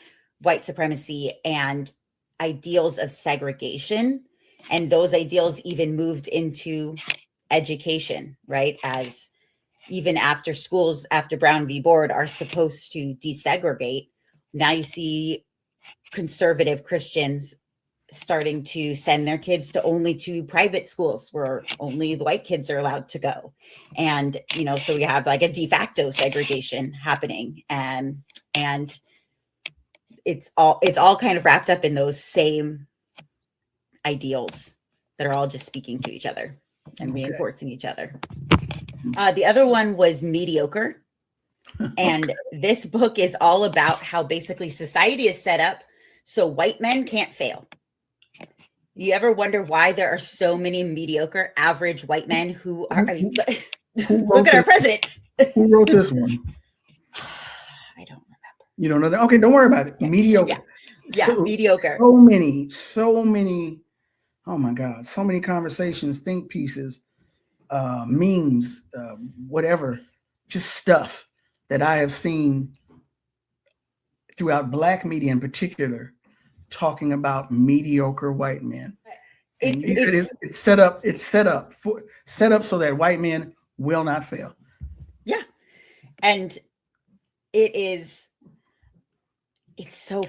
white supremacy and ideals of segregation. And those ideals even moved into education, right? As even after schools, after Brown v. Board, are supposed to desegregate, now you see conservative Christians starting to send their kids to only to private schools where only the white kids are allowed to go. And, you know, so we have like a de facto segregation happening. And it's all kind of wrapped up in those same ideals that are all just speaking to each other and reinforcing each other. The other one was Mediocre. And this book is all about how basically society is set up so white men can't fail. You ever wonder why there are so many mediocre, average white men who are, look at our presidents. Who wrote this one? I don't remember. You don't know that? Okay, don't worry about it. Mediocre. Yeah, mediocre. So many, oh my God, so many conversations, think pieces, memes, whatever, just stuff that I have seen throughout Black media in particular, talking about mediocre white men. And it's set up so that white men will not fail. Yeah. And it's so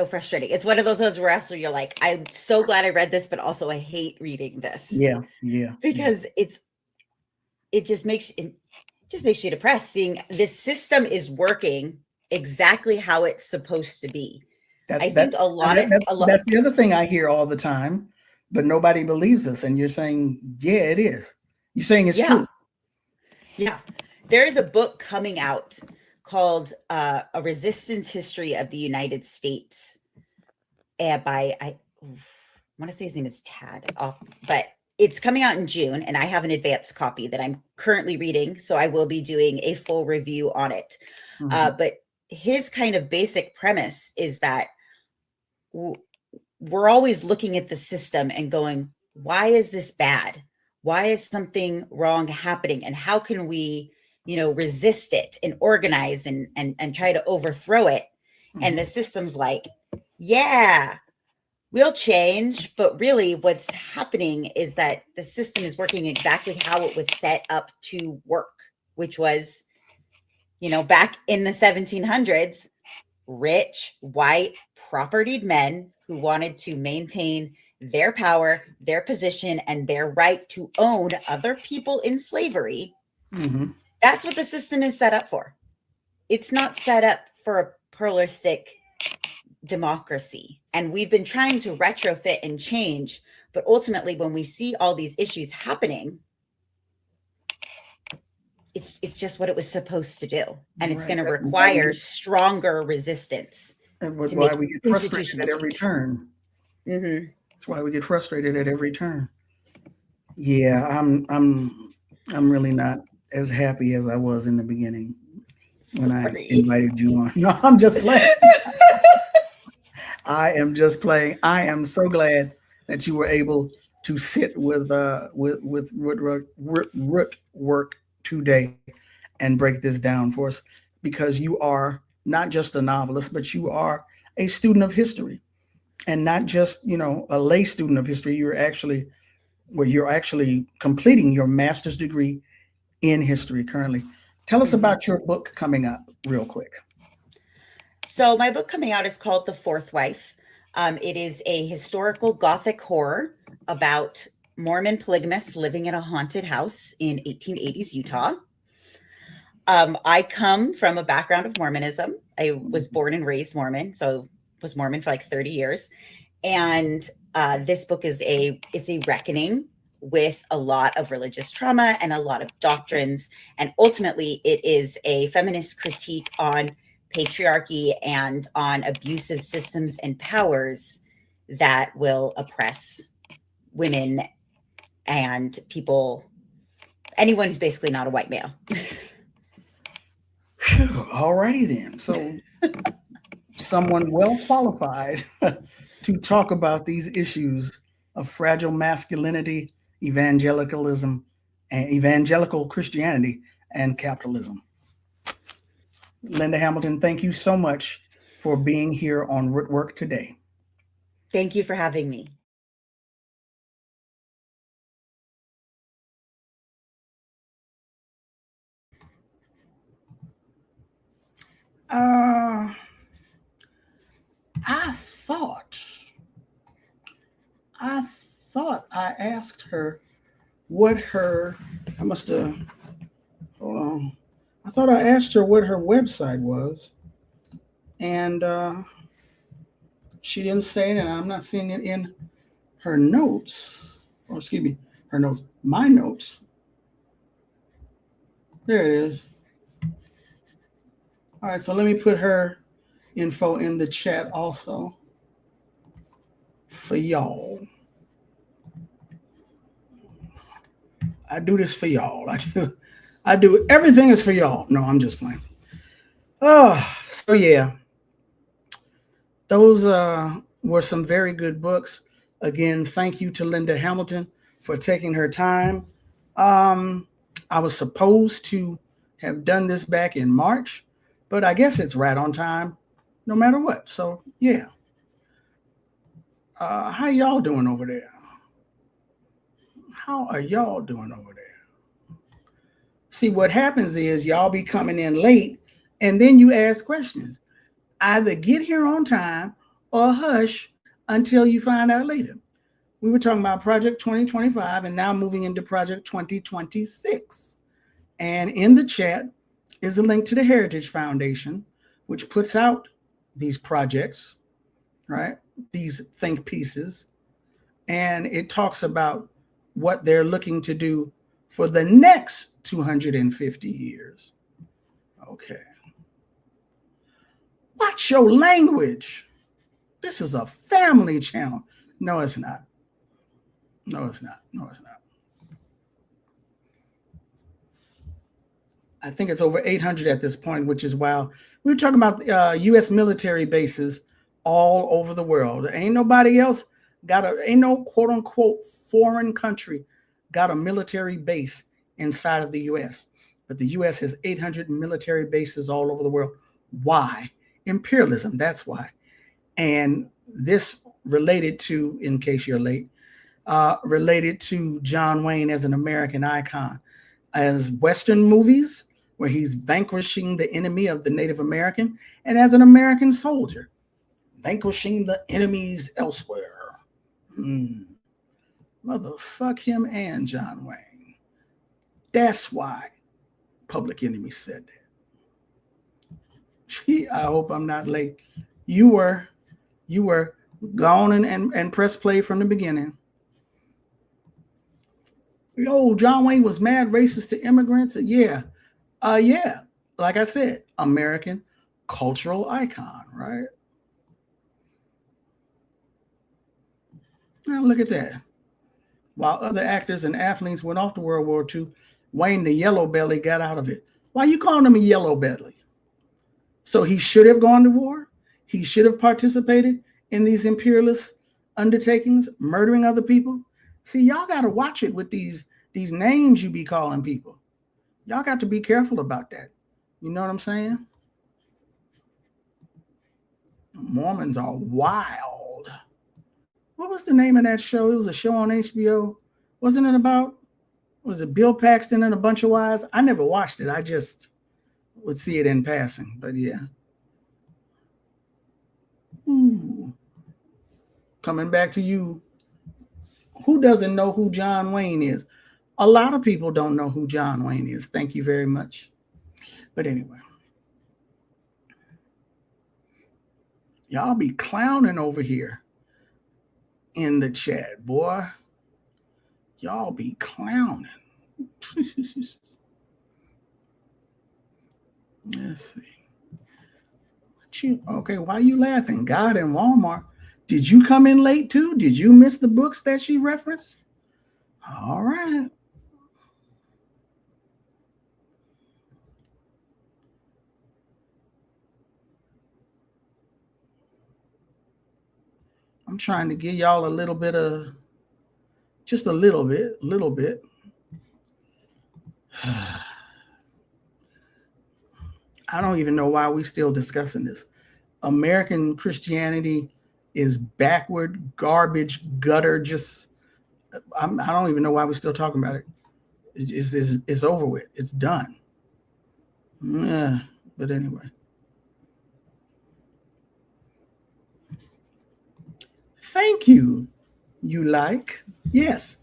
frustrating. It's one of those ones where you're like, I'm so glad I read this, but also I hate reading this. Yeah. Because it just makes you depressed seeing this system is working exactly how it's supposed to be. That's the other thing I hear all the time, but nobody believes us. And you're saying, yeah, it is. You're saying it's true. Yeah. There is a book coming out called A Resistance History of the United States by, I want to say his name is Tad, but it's coming out in June, and I have an advanced copy that I'm currently reading, so I will be doing a full review on it. But his kind of basic premise is that we're always looking at the system and going, why is this bad? Why is something wrong happening? And how can we, resist it and organize and try to overthrow it? And the system's like, yeah, we'll change. But really what's happening is that the system is working exactly how it was set up to work, which was, back in the 1700s, rich, white, propertied men who wanted to maintain their power, their position, and their right to own other people in slavery. That's what the system is set up for. It's not set up for a pluralistic democracy. And we've been trying to retrofit and change. But ultimately, when we see all these issues happening, it's just what it was supposed to do. And it's going to require stronger resistance. And why we get frustrated at every turn. That's why we get frustrated at every turn. Yeah, I'm really not as happy as I was in the beginning when I invited you on. No, I'm just playing. I am just playing. I am so glad that you were able to sit with root work today and break this down for us, because you are not just a novelist, but you are a student of history, and not just, a lay student of history. You're actually completing your master's degree in history currently. Tell us about your book coming up real quick. So my book coming out is called The Fourth Wife. It is a historical Gothic horror about Mormon polygamists living in a haunted house in 1880s Utah. I come from a background of Mormonism. I was born and raised Mormon, so was Mormon for like 30 years. And this book is it's a reckoning with a lot of religious trauma and a lot of doctrines. And ultimately, it is a feminist critique on patriarchy and on abusive systems and powers that will oppress women and people, anyone who's basically not a white male. All righty then. So someone well qualified to talk about these issues of fragile masculinity, evangelicalism, and evangelical Christianity and capitalism. Linda Hamilton, thank you so much for being here on Rootwork today. Thank you for having me. I thought I asked her what her, I must have, hold on. I thought I asked her what her website was, and she didn't say it, and I'm not seeing it in her notes, or excuse me, her notes, my notes. There it is. All right, so let me put her info in the chat also for y'all. I do this for y'all. I do everything is for y'all. No, I'm just playing. Oh, so yeah. Those were some very good books. Again, thank you to Linda Hamilton for taking her time. I was supposed to have done this back in March, but I guess it's right on time, no matter what. So yeah. How y'all doing over there? How are y'all doing over there? See, what happens is y'all be coming in late and then you ask questions. Either get here on time or hush until you find out later. We were talking about Project 2025 and now moving into Project 2026. And in the chat is a link to the Heritage Foundation, which puts out these projects, right? These think pieces. And it talks about what they're looking to do for the next 250 years. Okay. Watch your language. This is a family channel. No, it's not. No, it's not. No, it's not. I think it's over 800 at this point, which is wild. We were talking about U.S. military bases all over the world. There ain't nobody else ain't no quote unquote foreign country got a military base inside of the US. But the US has 800 military bases all over the world. Why? Imperialism, that's why. And this related to, in case you're late, related to John Wayne as an American icon. As Western movies, where he's vanquishing the enemy of the Native American, and as an American soldier, vanquishing the enemies elsewhere. Motherfuck him and John Wayne. That's why Public Enemy said that. Gee, I hope I'm not late. You were gone and press play from the beginning. Yo, John Wayne was mad racist to immigrants. Yeah. Like I said, American cultural icon, right? Now look at that. While other actors and athletes went off to World War II, Wayne the yellow belly got out of it. Why you calling him a yellow belly? So he should have gone to war. He should have participated in these imperialist undertakings, murdering other people. See, y'all got to watch it with these names you be calling people. Y'all got to be careful about that. You know what I'm saying? Mormons are wild. What was the name of that show? It was a show on HBO. Wasn't it about, was it Bill Paxton and a bunch of wives? I never watched it. I just would see it in passing, but yeah. Ooh. Coming back to you. Who doesn't know who John Wayne is? A lot of people don't know who John Wayne is. Thank you very much. But anyway. Y'all be clowning over here in the chat, boy. Y'all be clowning. Let's see. Okay, why are you laughing? God and Walmart. Did you come in late too? Did you miss the books that she referenced? All right. I'm trying to give y'all a little bit of, just a little bit. I don't even know why we're still discussing this. American Christianity is backward, garbage, gutter. Just, I don't even know why we're still talking about it. It's over with. It's done. Yeah, but anyway. Thank you. You like? Yes,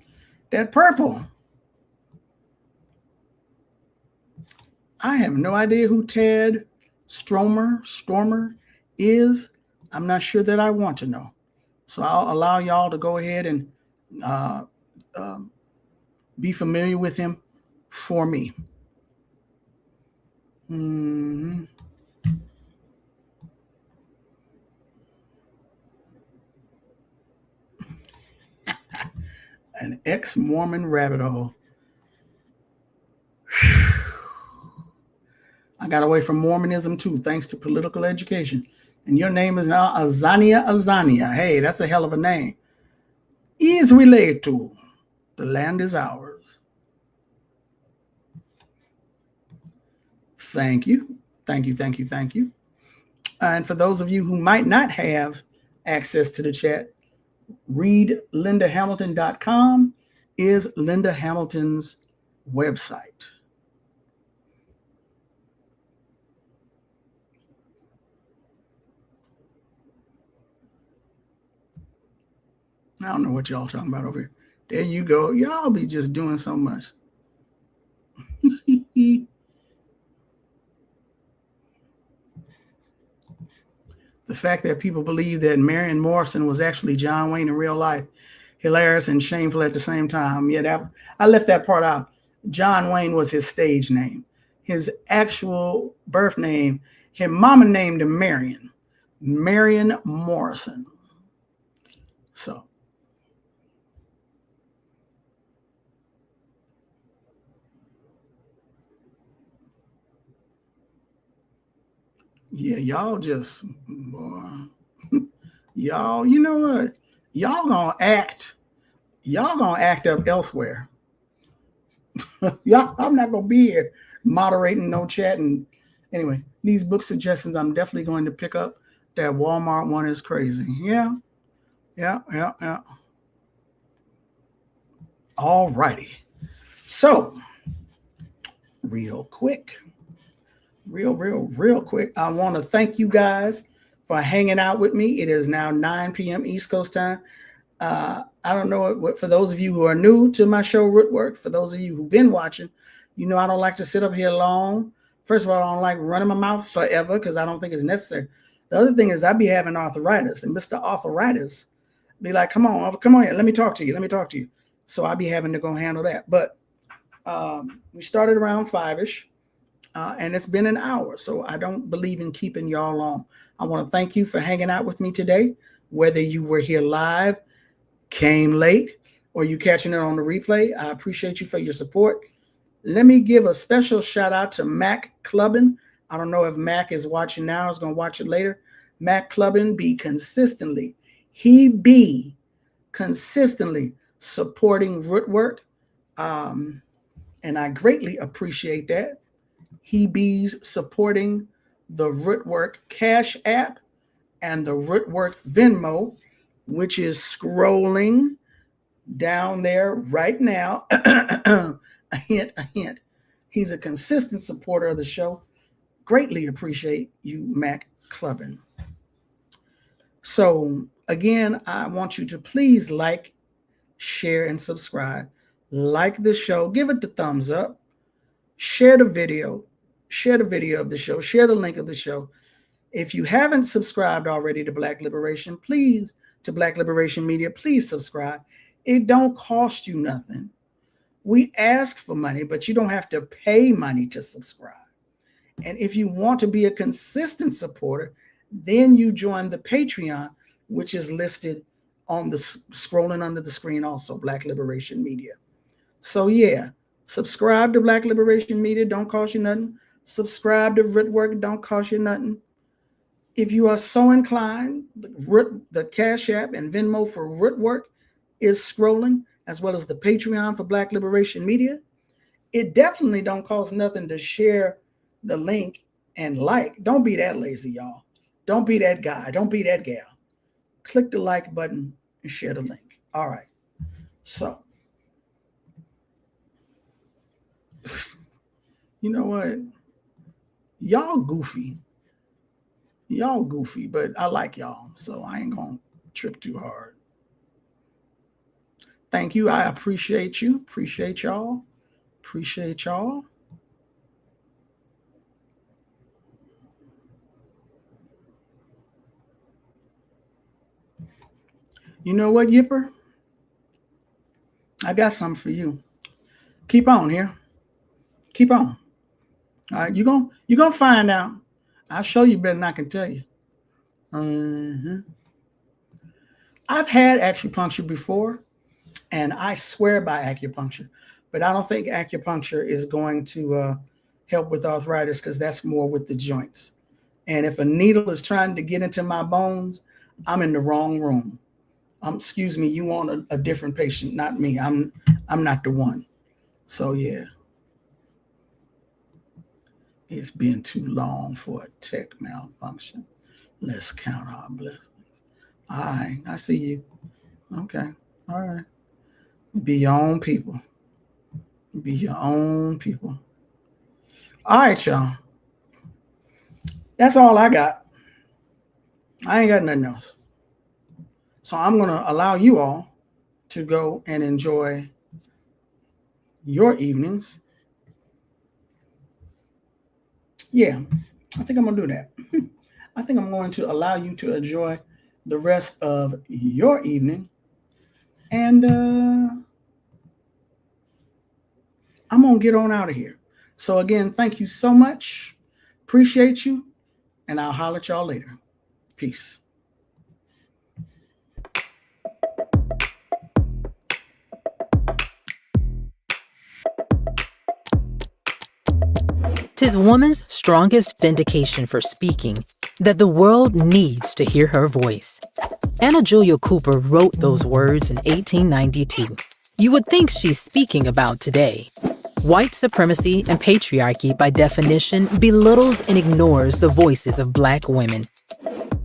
that purple. I have no idea who Ted Stormer is. I'm not sure that I want to know. So I'll allow y'all to go ahead and be familiar with him for me. Mm-hmm. An ex-Mormon rabbit hole. I got away from Mormonism too, thanks to political education. And your name is now Azania. Hey, that's a hell of a name. Is related to the land is ours. Thank you. And for those of you who might not have access to the chat, read lindahamilton.com is Linda Hamilton's website. I don't know what y'all talking about over here. There you go. Y'all be just doing so much. The fact that people believe that Marion Morrison was actually John Wayne in real life, hilarious and shameful at the same time. Yeah, I left that part out. John Wayne was his stage name. His actual birth name, his mama named him Marion Morrison. So. Yeah, y'all just, boy, y'all, you know what? y'all gonna act up elsewhere. Y'all, I'm not gonna be here moderating no chat. And anyway, these book suggestions I'm definitely going to pick up. That Walmart one is crazy. Yeah. All righty. So real quick, real quick, I want to thank you guys for hanging out with me. It is now 9 p.m. East Coast time. I don't know what, for those of you who are new to my show, Rootwork, for those of you who've been watching, you know I don't like to sit up here long. First of all, I don't like running my mouth forever because I don't think it's necessary. The other thing is I be having arthritis, and Mr. Arthritis be like, come on here, let me talk to you. So I'll be having to go handle that. But we started around 5-ish, and it's been an hour, so I don't believe in keeping y'all long. I want to thank you for hanging out with me today, whether you were here live, came late, or you catching it on the replay. I appreciate you for your support. Let me give a special shout out to Mac Clubbin. I don't know if Mac is watching now, is going to watch it later. Mac Clubbin be consistently supporting Rootwork. And I greatly appreciate that. He bees supporting the Rootwork Cash App and the Rootwork Venmo, which is scrolling down there right now. A hint. He's a consistent supporter of the show. Greatly appreciate you, Mac Clubbin. So again, I want you to please like, share, and subscribe. Like the show, give it the thumbs up, share the video of the show, share the link of the show. If you haven't subscribed already to Black Liberation Media, please subscribe. It don't cost you nothing. We ask for money, but you don't have to pay money to subscribe. And if you want to be a consistent supporter, then you join the Patreon, which is listed on the scrolling under the screen also, Black Liberation Media. So yeah, subscribe to Black Liberation Media, don't cost you nothing. Subscribe to Rootwork, don't cost you nothing. If you are so inclined, the Cash App and Venmo for Rootwork is scrolling, as well as the Patreon for Black Liberation Media. It definitely don't cost nothing to share the link and like. Don't be that lazy, y'all. Don't be that guy. Don't be that gal. Click the like button and share the link. All right. So, you know what? Y'all goofy, but I like y'all, so I ain't gonna trip too hard. Thank you. I appreciate you. Appreciate y'all. You know what, Yipper? I got something for you. Keep on here. Keep on. All right, you're gonna find out. I'll show you better than I can tell you. I've had acupuncture before, and I swear by acupuncture, but I don't think acupuncture is going to help with arthritis because that's more with the joints. And if a needle is trying to get into my bones, I'm in the wrong room. Excuse me, you want a different patient, not me. I'm not the one. So yeah. It's been too long for a tech malfunction. Let's count our blessings. All right, I see you. Okay, all right. Be your own people. Be your own people. All right, y'all. That's all I got. I ain't got nothing else. So I'm going to allow you all to go and enjoy your evenings. Yeah, I think I'm going to do that. I think I'm going to allow you to enjoy the rest of your evening. And I'm going to get on out of here. So again, thank you so much. Appreciate you. And I'll holler at y'all later. Peace. "'Tis woman's strongest vindication for speaking that the world needs to hear her voice. Anna Julia Cooper wrote those words in 1892. You would think she's speaking about today. White supremacy and patriarchy, by definition, belittles and ignores the voices of Black women.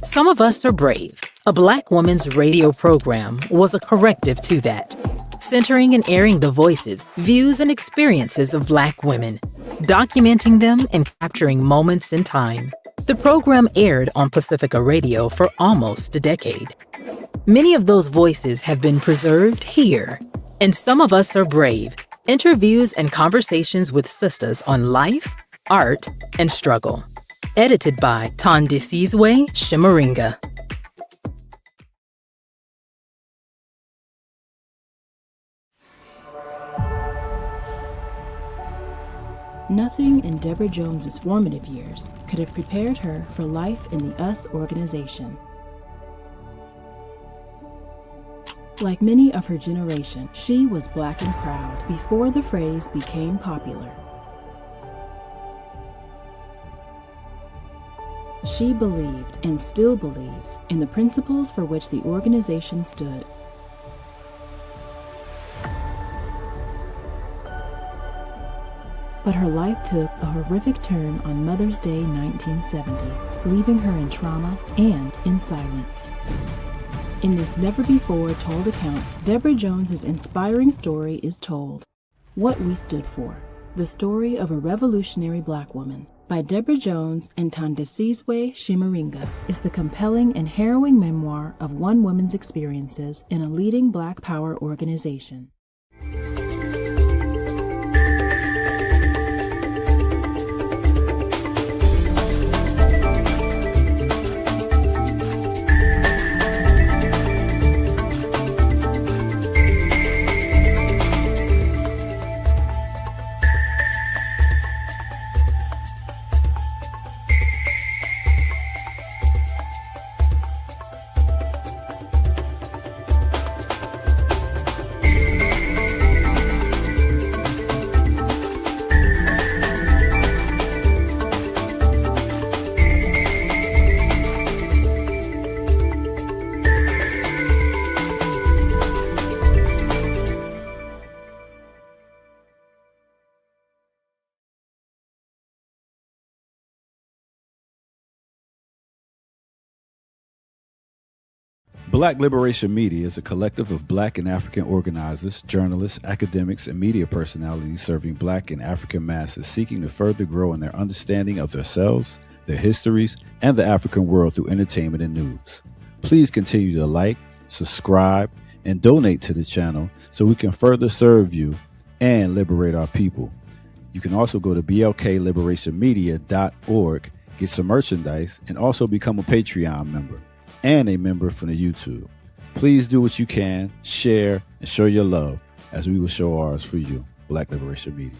Some of Us Are Brave, a Black woman's radio program, was a corrective to that, centering and airing the voices, views, and experiences of Black women, documenting them and capturing moments in time. The program aired on Pacifica Radio for almost a decade. Many of those voices have been preserved here, and Some of Us Are Brave, interviews and conversations with sisters on life, art, and struggle. Edited by Tandisizwe Shimaringa. Nothing in Deborah Jones's formative years could have prepared her for life in the US organization. Like many of her generation, she was Black and proud before the phrase became popular. She believed, and still believes, in the principles for which the organization stood. But her life took a horrific turn on Mother's Day 1970, leaving her in trauma and in silence. In this never-before-told account, Deborah Jones's inspiring story is told. What We Stood For, the story of a revolutionary Black woman, by Deborah Jones and Tandisizwe Shimaringa, is the compelling and harrowing memoir of one woman's experiences in a leading Black power organization. Black Liberation Media is a collective of Black and African organizers, journalists, academics, and media personalities serving Black and African masses seeking to further grow in their understanding of themselves, their histories, and the African world through entertainment and news. Please continue to like, subscribe, and donate to the channel so we can further serve you and liberate our people. You can also go to blkliberationmedia.org, get some merchandise, and also become a Patreon member and a member from the YouTube. Please do what you can, share, and show your love as we will show ours for you. Black Liberation Media.